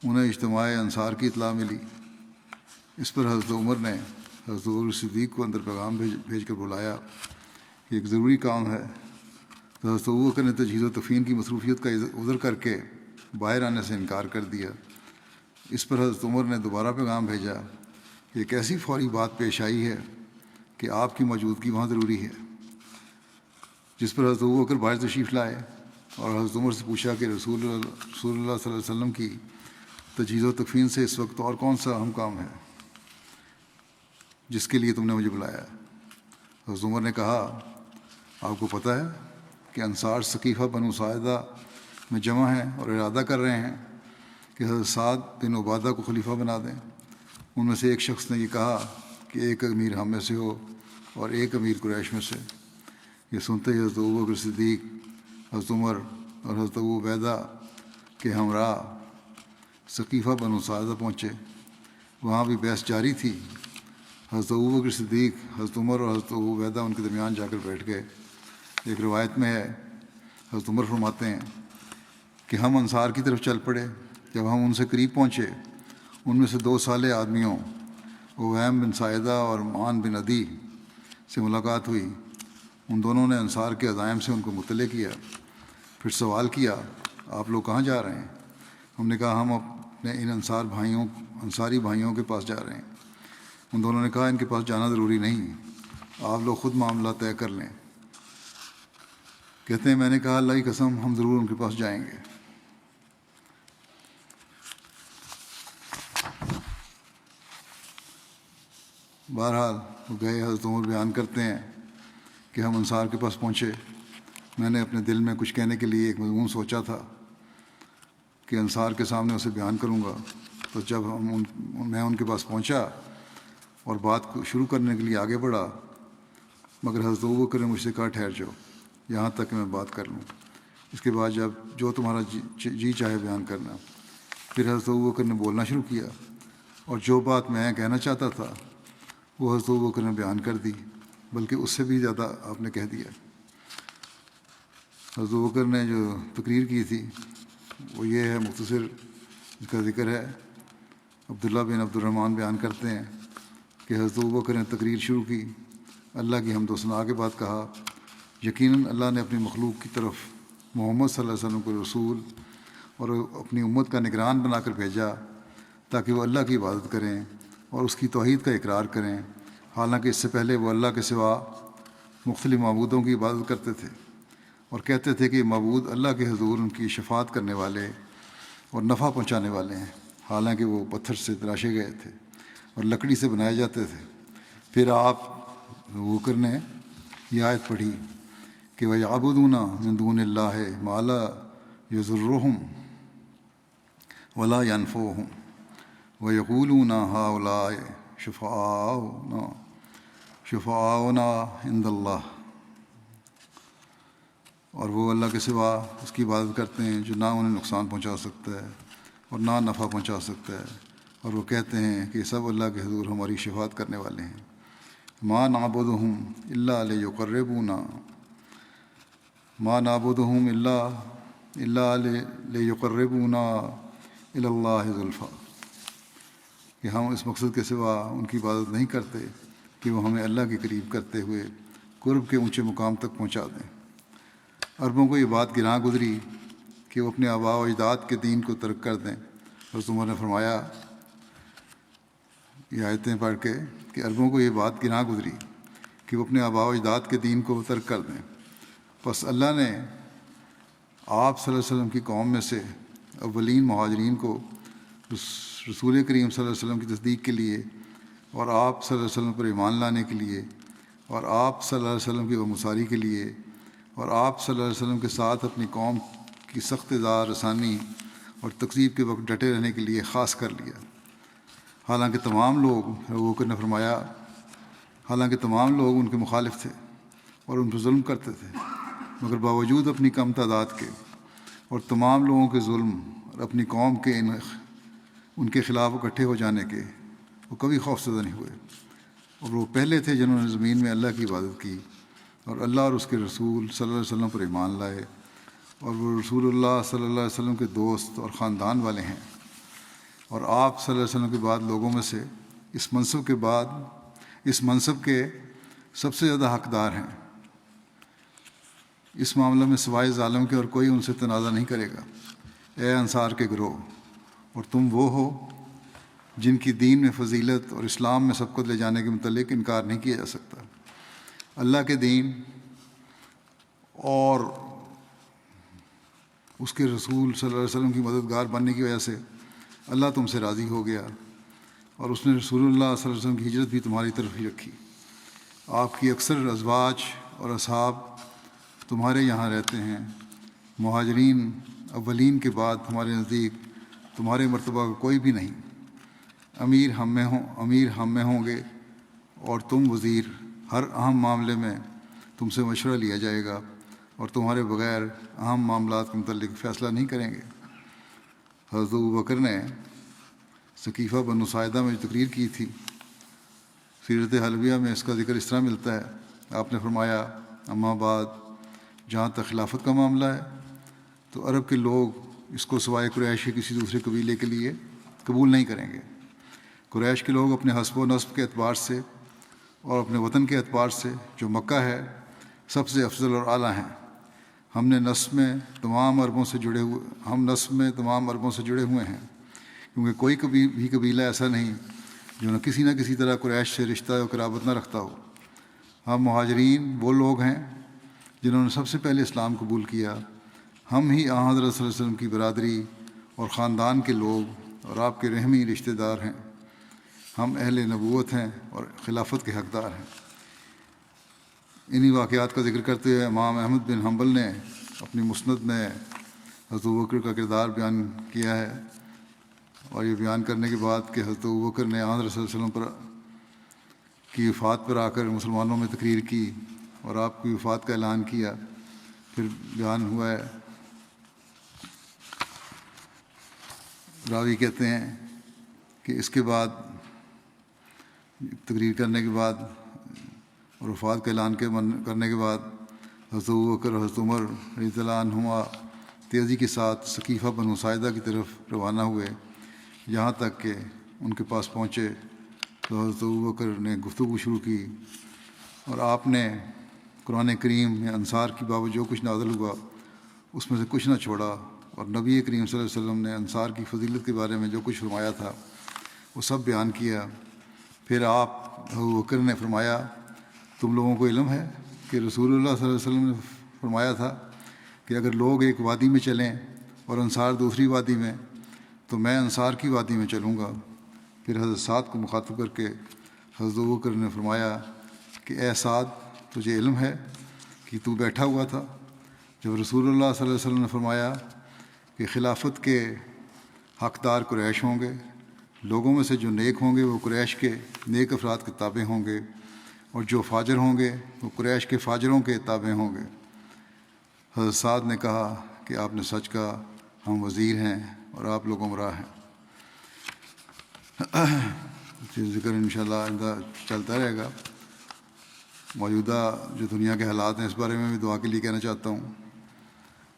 انہیں اجتماع انصار کی اطلاع ملی۔ اس پر حضرت عمر نے حضرت ابوبکر صدیق کو اندر پیغام بھیج کر بلایا کہ ایک ضروری کام ہے۔ تو حضرت ابوبکر نے تجہیز و تکفین کی مصروفیت کا عذر کر کے باہر آنے سے انکار کر دیا۔ اس پر حضرت عمر نے دوبارہ پیغام بھیجا ایک ایسی فوری بات پیش آئی ہے کہ آپ کی موجودگی وہاں ضروری ہے، جس پر حضرت ابوبکر باہر تشریف لائے اور حضرت عمر سے پوچھا کہ رسول اللہ صلی اللہ علیہ وسلم کی تجہیز و تکفین سے اس وقت اور کون سا اہم کام ہے جس کے لیے تم نے مجھے بلایا؟ حضرت عمر نے کہا، آپ کو پتہ ہے کہ انصار ثقیفہ بنو ساعدہ میں جمع ہیں اور ارادہ کر رہے ہیں کہ حضرت سعد بن عبادہ کو خلیفہ بنا دیں۔ ان میں سے ایک شخص نے یہ کہا کہ ایک امیر ہم میں سے ہو اور ایک امیر قریش میں سے۔ یہ سنتے ہی حضرت ابوبکر صدیق، حضرت عمر اور حضرت ابو عبیدہ کے ہمراہ ثقیفہ بنو ساعدہ پہنچے۔ وہاں بھی بحث جاری تھی۔ حضرت ابوبکر صدیق، حضرت عمر اور حضرت ابو عبیدہ ان کے درمیان جا کر بیٹھ گئے۔ ایک روایت میں ہے، حضرت عمر فرماتے ہیں کہ ہم انصار کی طرف چل پڑے۔ جب ہم ان سے قریب پہنچے، ان میں سے 2 صالح آدمیوں اویم بن ساعدہ اور معان بن عدی سے ملاقات ہوئی۔ ان دونوں نے انصار کے عزائم سے ان کو مطلع کیا، پھر سوال کیا، آپ لوگ کہاں جا رہے ہیں؟ ہم نے کہا، ہم اپنے ان انصاری بھائیوں کے پاس جا رہے ہیں۔ ان دونوں نے کہا، ان کے پاس جانا ضروری نہیں، آپ لوگ خود معاملہ طے کر لیں۔ کہتے ہیں، میں نے کہا، اللہ کی قسم، ہم ضرور ان کے پاس جائیں گے۔ بہرحال وہ گئے۔ حضرت عمر بیان کرتے ہیں کہ ہم انصار کے پاس پہنچے۔ میں نے اپنے دل میں کچھ کہنے کے لیے ایک مضمون سوچا تھا کہ انصار کے سامنے اسے بیان کروں گا، تو جب میں ان کے پاس پہنچا اور بات کو شروع کرنے کے لیے آگے بڑھا، مگر حضرت ابوبکر نے مجھ سے کہا، ٹھہر جاؤ یہاں تک کہ میں بات کر لوں، اس کے بعد جو تمہارا جی چاہے بیان کرنا۔ پھر حضرت ابوبکر نے بولنا شروع کیا، اور جو بات میں کہنا چاہتا تھا وہ حضرت ابوبکر نے بیان کر دی، بلکہ اس سے بھی زیادہ آپ نے کہہ دیا۔ حضرت ابوبکر نے جو تقریر کی تھی وہ یہ ہے، مختصر اس کا ذکر ہے۔ عبداللہ بن عبد الرحمن بیان کرتے ہیں کہ حضرت ابوبکر نے تقریر شروع کی، اللہ کی حمد و ثنا کے بعد کہا، یقیناً اللہ نے اپنی مخلوق کی طرف محمد صلی اللہ علیہ وسلم کو رسول اور اپنی امت کا نگران بنا کر بھیجا تاکہ وہ اللہ کی عبادت کریں اور اس کی توحید کا اقرار کریں، حالانکہ اس سے پہلے وہ اللہ کے سوا مختلف معبودوں کی عبادت کرتے تھے اور کہتے تھے کہ یہ معبود اللہ کے حضور ان کی شفاعت کرنے والے اور نفع پہنچانے والے ہیں، حالانکہ وہ پتھر سے تراشے گئے تھے اور لکڑی سے بنائے جاتے تھے۔ پھر آپ ابوبکر نے یہ آیت پڑھی کہ وَيَعْبُدُونَ مِن دُونِ اللَّهِ مَا لَا يَضُرُّهُمْ وَلَا يَنفَعُهُمْ وَيَقُولُونَ هَؤُلَاءِ شُفَعَاؤُنَا عِندَ اللَّهِ، اور وہ اللہ کے سوا اس کی عبادت کرتے ہیں جو نہ انہیں نقصان پہنچا سکتا ہے اور نہ نفع پہنچا سکتا ہے، اور وہ کہتے ہیں کہ سب اللہ کے حضور ہماری شفاعت کرنے والے ہیں۔ مَا نَعْبُدُهُمْ إِلَّا لِيُقَرِّبُونَا إِلَى اللَّهِ زُلْفَىٰ، کہ ہم اس مقصد کے سوا ان کی عبادت نہیں کرتے کہ وہ ہمیں اللہ کے قریب کرتے ہوئے قرب کے اونچے مقام تک پہنچا دیں۔ عربوں کو یہ بات گراں گزری کہ وہ اپنے آباء و اجداد کے دین کو ترک کر دیں۔ حضرت عمر نے فرمایا یہ آیتیں پڑھ کے کہ عربوں کو یہ بات گراں گزری کہ وہ اپنے آباء و اجداد کے دین کو ترک کر دیں، پس اللہ نے آپ صلی اللہ علیہ وسلم کی قوم میں سے اولین مہاجرین کو رسول کریم صلی اللہ علیہ وسلم کی تصدیق کے لیے اور آپ صلی اللہ علیہ وسلم پر ایمان لانے کے لیے اور آپ صلی اللہ علیہ وسلم کی غمگساری کے لیے اور آپ صلی اللہ علیہ وسلم کے ساتھ اپنی قوم کی سخت ازار رسانی اور تکذیب کے وقت ڈٹے رہنے کے لیے خاص کر لیا۔ حالانکہ تمام لوگ ان کے مخالف تھے اور ان پر ظلم کرتے تھے، مگر باوجود اپنی کم تعداد کے اور تمام لوگوں کے ظلم اور اپنی قوم کے ان کے خلاف اکٹھے ہو جانے کے وہ کبھی خوفزدہ نہیں ہوئے، اور وہ پہلے تھے جنہوں نے زمین میں اللہ کی عبادت کی اور اللہ اور اس کے رسول صلی اللہ علیہ وسلم پر ایمان لائے، اور وہ رسول اللہ صلی اللہ علیہ وسلم کے دوست اور خاندان والے ہیں، اور آپ صلی اللہ علیہ وسلم کے بعد لوگوں میں سے اس منصب کے سب سے زیادہ حقدار ہیں۔ اس معاملے میں سوائے ظالم کے اور کوئی ان سے تنازع نہیں کرے گا۔ اے انصار کے گروہ، اور تم وہ ہو جن کی دین میں فضیلت اور اسلام میں سبقت لے جانے کے متعلق انکار نہیں کیا جا سکتا۔ اللہ کے دین اور اس کے رسول صلی اللہ علیہ وسلم کی مددگار بننے کی وجہ سے اللہ تم سے راضی ہو گیا، اور اس نے رسول اللہ صلی اللہ علیہ وسلم کی ہجرت بھی تمہاری طرف ہی رکھی۔ آپ کی اکثر ازواج اور اصحاب تمہارے یہاں رہتے ہیں۔ مہاجرین اولین کے بعد ہمارے نزدیک تمہارے مرتبہ کا کوئی بھی نہیں۔ امیر ہم میں ہوں گے اور تم وزیر۔ ہر اہم معاملے میں تم سے مشورہ لیا جائے گا اور تمہارے بغیر اہم معاملات کے متعلق فیصلہ نہیں کریں گے۔ حضرت ابوبکر نے ثقیفہ بنو ساعدہ میں جو تقریر کی تھی، سیرت حلبیہ میں اس کا ذکر اس طرح ملتا ہے، آپ نے فرمایا اما بعد، جہاں تک خلافت کا معاملہ ہے تو عرب کے لوگ اس کو سوائے قریش کے کسی دوسرے قبیلے کے لیے قبول نہیں کریں گے۔ قریش کے لوگ اپنے حسب و نسب کے اعتبار سے اور اپنے وطن کے اعتبار سے جو مکہ ہے سب سے افضل اور اعلیٰ ہیں۔ ہم نسب میں تمام عربوں سے جڑے ہوئے ہیں، کیونکہ کوئی بھی قبیلہ ایسا نہیں جو کسی نہ کسی طرح قریش سے رشتہ و قرابت نہ رکھتا ہو۔ ہم مہاجرین وہ لوگ ہیں جنہوں نے سب سے پہلے اسلام قبول کیا۔ ہم ہی آن حضرت صلی اللہ علیہ وسلم کی برادری اور خاندان کے لوگ اور آپ کے رحمی رشتہ دار ہیں۔ ہم اہل نبوت ہیں اور خلافت کے حقدار ہیں۔ انہی واقعات کا ذکر کرتے ہوئے امام احمد بن حنبل نے اپنی مسند میں حضرت ابوبکر کا کردار بیان کیا ہے، اور یہ بیان کرنے کے بعد کہ حضرت ابوبکر نے آن حضرت صلی اللہ علیہ وسلم کی وفات پر آ کر مسلمانوں میں تقریر کی اور آپ کی وفات کا اعلان کیا، پھر بیان ہوا ہے، راوی کہتے ہیں کہ اس کے بعد تقریر کرنے کے بعد اور وفات کا اعلان کرنے کے بعد حضرت ابوبکر اور حضرت عمر رضی اللہ عنہما تیزی کے ساتھ ثقیفہ بنو ساعدہ کی طرف روانہ ہوئے۔ یہاں تک کہ ان کے پاس پہنچے تو حضرت ابوبکر نے گفتگو شروع کی، اور آپ نے قرآن کریم میں انصار کی بابت جو کچھ نازل ہوا اس میں سے کچھ نہ چھوڑا، اور نبی کریم صلی اللہ علیہ وسلم نے انصار کی فضیلت کے بارے میں جو کچھ فرمایا تھا وہ سب بیان کیا۔ پھر آپ ابوبکر نے فرمایا تم لوگوں کو علم ہے کہ رسول اللہ صلی اللہ علیہ وسلم نے فرمایا تھا کہ اگر لوگ ایک وادی میں چلیں اور انصار دوسری وادی میں تو میں انصار کی وادی میں چلوں گا۔ پھر حضرت سعد کو مخاطب کر کے حضرت ابوبکر نے فرمایا کہ اے سعد، تجھے علم ہے کہ تو بیٹھا ہوا تھا جب رسول اللہ صلی اللہ علیہ وسلم نے فرمایا کہ خلافت کے حقدار قریش ہوں گے، لوگوں میں سے جو نیک ہوں گے وہ قریش کے نیک افراد کے تابع ہوں گے، اور جو فاجر ہوں گے وہ قریش کے فاجروں کے تابع ہوں گے۔ حضرت سعد نے کہا کہ آپ نے سچ کہا، ہم وزیر ہیں اور آپ لوگ عمراء ہیں۔ ذکر انشاءاللہ آئندہ چلتا رہے گا۔ موجودہ جو دنیا کے حالات ہیں اس بارے میں بھی دعا کے لیے کہنا چاہتا ہوں،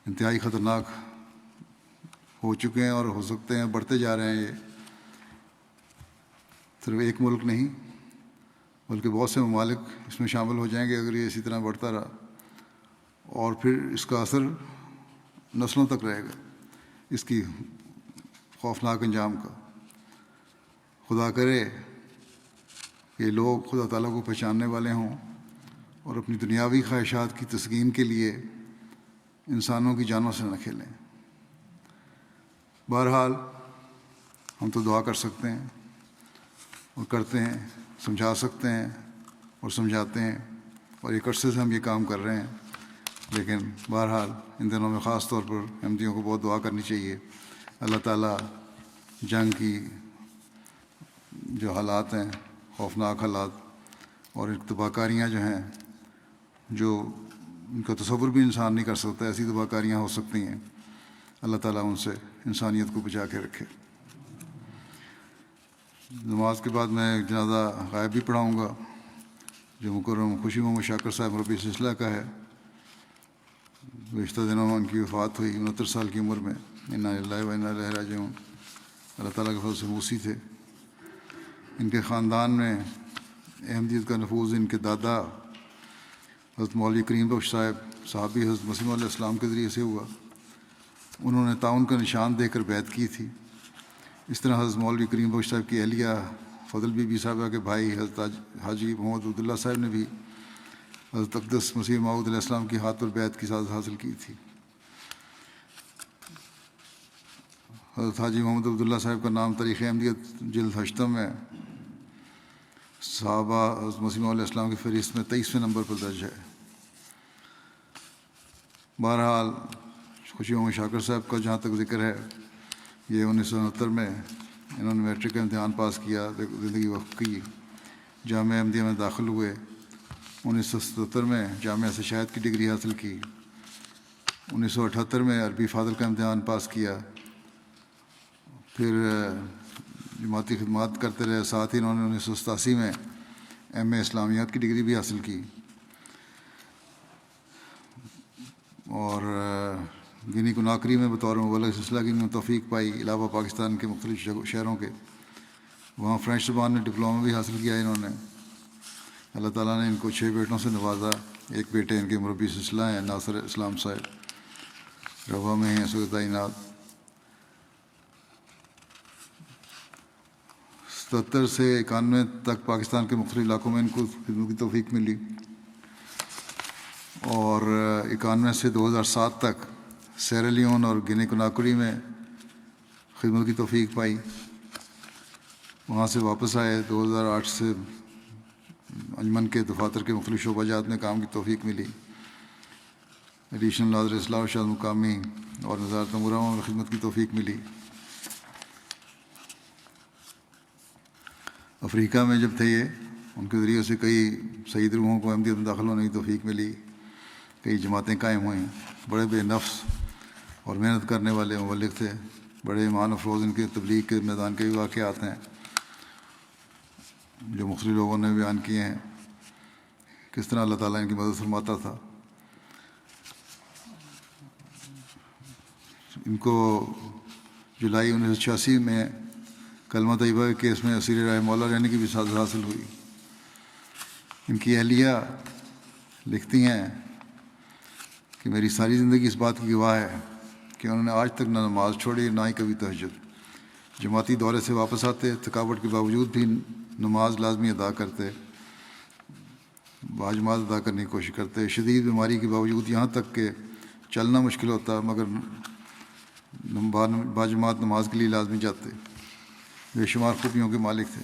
انتہائی خطرناک ہو چکے ہیں اور ہو سکتے ہیں بڑھتے جا رہے ہیں۔ یہ صرف ایک ملک نہیں بلکہ بہت سے ممالک اس میں شامل ہو جائیں گے اگر یہ اسی طرح بڑھتا رہا، اور پھر اس کا اثر نسلوں تک رہے گا اس کی خوفناک انجام کا۔ خدا کرے کہ لوگ خدا تعالیٰ کو پہچاننے والے ہوں اور اپنی دنیاوی خواہشات کی تسکین کے لیے انسانوں کی جانوں سے نہ کھیلیں۔ بہرحال ہم تو دعا کر سکتے ہیں اور کرتے ہیں، سمجھا سکتے ہیں اور سمجھاتے ہیں، اور ایک عرصے سے ہم یہ کام کر رہے ہیں، لیکن بہرحال ان دنوں میں خاص طور پر احمدیوں کو بہت دعا کرنی چاہیے۔ اللہ تعالیٰ جنگ کی جو حالات ہیں، خوفناک حالات اور تباہ کاریاں جو ہیں، جو ان کا تصور بھی انسان نہیں کر سکتا، ایسی تباہ کاریاں ہو سکتی ہیں، اللہ تعالیٰ ان سے انسانیت کو بچا کے رکھے۔ نماز کے بعد میں ایک جنازہ غائب بھی پڑھاؤں گا جو مکرم خوشی محمد شاکر صاحب مربی سلسلہ کا ہے۔ گزشتہ دنوں میں ان کی وفات ہوئی 69 سال کی عمر میں۔ انا للہ و انا الیہ راجعون۔ اللہ تعالیٰ کے فضل سے موسی تھے۔ ان کے خاندان میں احمدیت کا نفوذ ان کے دادا حضرت مولوی کریم بخش صاحب صحابی حضرت مسیح علیہ السلام کے ذریعے سے ہوا۔ انہوں نے تعاون کا نشان دے کر بیعت کی تھی۔ اس طرح حضرت مولوی کریم بخش صاحب کی اہلیہ فضل بی بی صاحبہ کے بھائی حضرت حاجی محمد عبداللہ صاحب نے بھی حضرت اقدس مسیح موعود علیہ السلام کی ہاتھ پر بیعت کی سعادت حاصل کی تھی۔ حضرت حاجی محمد عبداللہ صاحب کا نام تاریخ احمدیت جلد 8 میں صحابہ حضرت مسیح موعود علیہ السلام کی فہرست میں 23ویں نمبر پر درج ہے۔ بہرحال خوشی محمد شاکر صاحب کا جہاں تک ذکر ہے، یہ 1969 میں انہوں نے میٹرک کا امتحان پاس کیا، زندگی وقف کی، جامعہ احمدیہ میں داخل ہوئے۔ 1977 میں جامعہ سے شہادت کی ڈگری حاصل کی۔ 1978 میں عربی فاضل کا امتحان پاس کیا، پھر جماعتی خدمات کرتے رہے۔ ساتھ ہی انہوں نے 1987 میں ایم اے اسلامیات کی ڈگری بھی حاصل کی، اور گنی کناکری میں بطور مبلغ سلسلہ کی میں توفیق پائی، علاوہ پاکستان کے مختلف شہروں کے۔ وہاں فرینچ زبان میں ڈپلومہ بھی حاصل کیا انہوں نے۔ اللہ تعالیٰ نے ان کو 6 بیٹوں سے نوازا۔ ایک بیٹے ان کے مربی سلسلہ ہیں ناصر اسلام صاحب، روا میں ہیں، سید تعینات۔ 77 سے 91 تک پاکستان کے مختلف علاقوں میں ان کو خدمت کی توفیق ملی، اور 91 سے 2007 تک سیرا لیون اور گنی کناکری میں خدمت کی توفیق پائی۔ وہاں سے واپس آئے۔ 2008 سے انجمن کے دفاتر کے مختلف شعبہ جات میں کام کی توفیق ملی۔ ایڈیشنل ناظر اصلاح و ارشاد مقامی اور وزارت امور عامہ میں خدمت کی توفیق ملی۔ افریقہ میں جب تھے یہ، ان کے ذریعے سے کئی سعید روحوں کو احمدیت میں داخل ہونے کی توفیق ملی، کئی جماعتیں قائم ہوئیں۔ بڑے بے نفس اور محنت کرنے والے مبلغ تھے، بڑے ایمان افروز ان کے تبلیغ کے میدان کے بھی واقعات ہیں جو مختلف لوگوں نے بیان کیے ہیں، کس طرح اللہ تعالیٰ ان کی مدد فرماتا تھا۔ ان کو جولائی 1986 میں کلمہ طیبہ کے کیس میں اسیر رائے مولا رہنے کی بھی سعادت حاصل ہوئی۔ ان کی اہلیہ لکھتی ہیں کہ میری ساری زندگی اس بات کی گواہ ہے کہ انہوں نے آج تک نہ نماز چھوڑی، نہ ہی کبھی تہجد۔ جماعتی دورے سے واپس آتے، تھکاوٹ کے باوجود بھی نماز لازمی ادا کرتے، باجماعت ادا کرنے کی کوشش کرتے۔ شدید بیماری کے باوجود یہاں تک کہ چلنا مشکل ہوتا مگر باجماعت نماز کے لیے لازمی جاتے۔ بے شمار خوبیوں کے مالک تھے،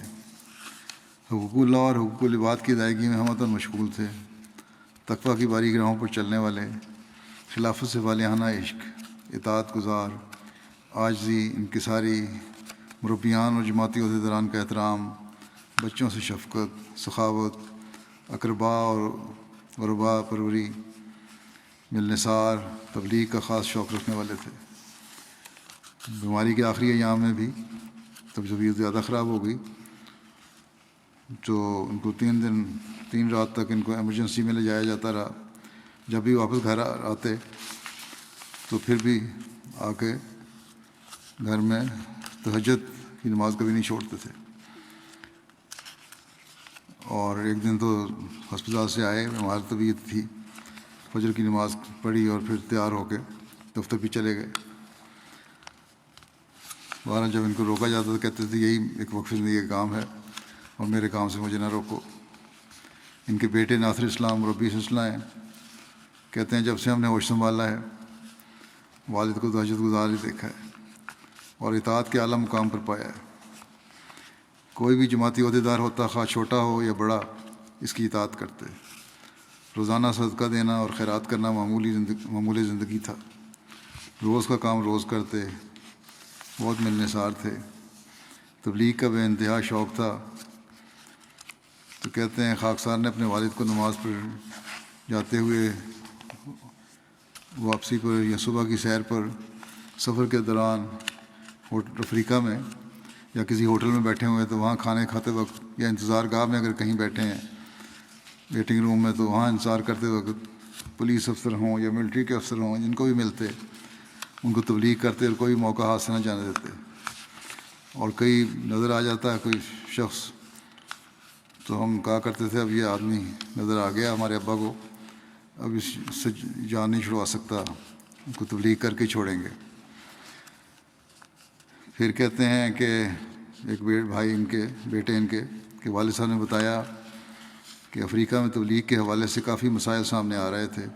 حقوق اللہ اور حقوق العباد کی ادائیگی میں ہمتاً مشغول تھے، تقویٰ کی باریک راہوں پر چلنے والے، خلافت سے والہانہ عشق، اطاعت گزار، عاجزی، انکساری، مربیان اور جماعتی عہدیداران کا احترام، بچوں سے شفقت، سخاوت، اقربا اور غربا پروری، ملنسار، تبلیغ کا خاص شوق رکھنے والے تھے۔ بیماری کے آخری ایام میں بھی طبیعت زیادہ خراب ہو گئی تو ان کو 3 رات تک ان کو ایمرجنسی میں لے جایا جاتا رہا۔ جب بھی واپس گھر آتے تو پھر بھی آ کے گھر میں تہجد کی نماز کبھی نہیں چھوڑتے تھے۔ اور ایک دن تو ہسپتال سے آئے، ہماری طبیعت تھی، فجر کی نماز پڑھی اور پھر تیار ہو کے دفتر بھی چلے گئے۔ بہرحال جب ان کو روکا جاتا تو کہتے تھے یہی ایک وقف زندگی کا کام ہے اور میرے کام سے مجھے نہ روکو۔ ان کے بیٹے ناصر اسلام ربی سلسلہ ہیں، کہتے ہیں جب سے ہم نے ہوش سنبھالا ہے والد کو تہجد گزار ہی دیکھا ہے اور اطاعت کے اعلیٰ مقام پر پایا ہے۔ کوئی بھی جماعتی عہدیدار ہوتا، خواہ چھوٹا ہو یا بڑا، اس کی اطاعت کرتے۔ روزانہ صدقہ دینا اور خیرات کرنا معمول زندگی تھا۔ روز کا کام روز کرتے، بہت ملنسار تھے، تبلیغ کا بے انتہا شوق تھا۔ تو کہتے ہیں خاکسار نے اپنے والد کو نماز پر جاتے ہوئے واپسی پر یا صبح کی سیر پر، سفر کے دوران افریقہ میں یا کسی ہوٹل میں بیٹھے ہوئے تو وہاں کھانے کھاتے وقت یا انتظار گاہ میں اگر کہیں بیٹھے ہیں ویٹنگ روم میں، تو وہاں انتظار کرتے وقت پولیس افسر ہوں یا ملٹری کے افسر ہوں، جن کو بھی ملتے ان کو تبلیغ کرتے اور کوئی موقع ہاتھ سے نہ جانے دیتے۔ اور کئی نظر آ جاتا ہے کوئی شخص تو ہم کہا کرتے تھے اب یہ آدمی نظر آ گیا ہمارے ابا کو، اب اس سے جان نہیں چھڑوا سکتا، ان کو تبلیغ کر کے چھوڑیں گے۔ پھر کہتے ہیں کہ ایک بھائی بیٹے ان کے والد صاحب نے بتایا کہ افریقہ میں تبلیغ کے حوالے سے کافی مسائل سامنے آ رہے تھے،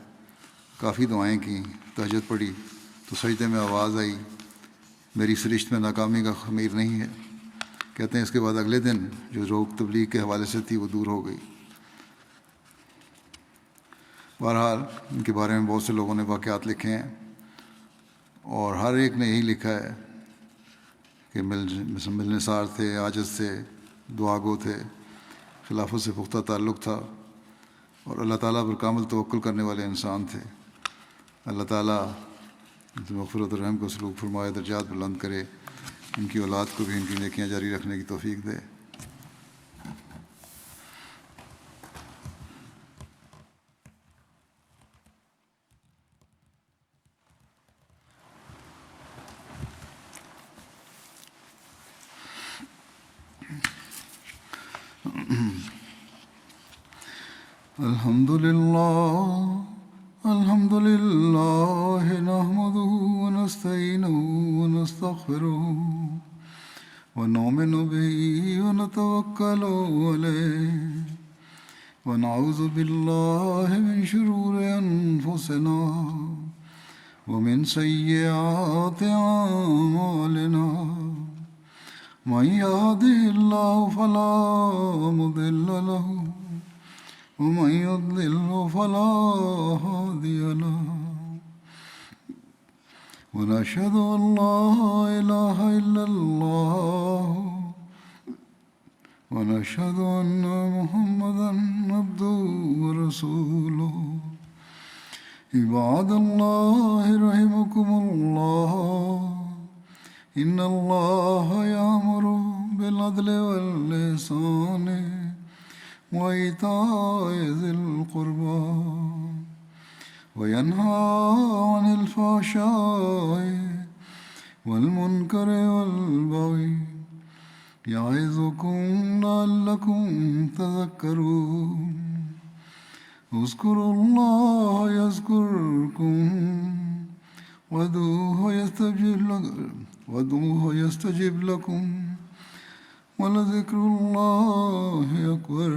کافی دعائیں کیں، تہجد پڑھی تو سجدے میں آواز آئی، میری سرشت میں ناکامی کا خمیر نہیں ہے۔ کہتے ہیں اس کے بعد اگلے دن جو روک تبلیغ کے حوالے سے تھی وہ دور ہو گئی۔ بہرحال ان کے بارے میں بہت سے لوگوں نے واقعات لکھے ہیں، اور ہر ایک نے یہی لکھا ہے کہ ملنسار تھے، عاجز تھے، دعا گو تھے، خلافت سے پختہ تعلق تھا، اور اللہ تعالیٰ پر کامل توکل کرنے والے انسان تھے۔ اللہ تعالیٰ ان سے مغفرت و رحم کو سلوک فرمائے، درجات بلند کرے، ان کی اولاد کو بھی ان کی نیکیاں جاری رکھنے کی توفیق دے۔ الحمد لله نحمده ونستعينه ونستغفره ونؤمن به ونتوكل عليه ونعوذ بالله من شرور أنفسنا ومن سيئات أعمالنا من يهده الله فلا مضل له ومن يضلل فلا هادي له ونشهد أن لا إله إلا الله ونشهد أن محمدا عبده ورسوله عباد الله رحمكم الله إن الله يأمر بالعدل والإحسان وإيتاء ذي القربى وينهى عن الفحشاء والمنكر والبغي يعظكم لعلكم تذكرون اذكروا الله يذكركم وادعوه يستجب لكم ولذكر الله أكبر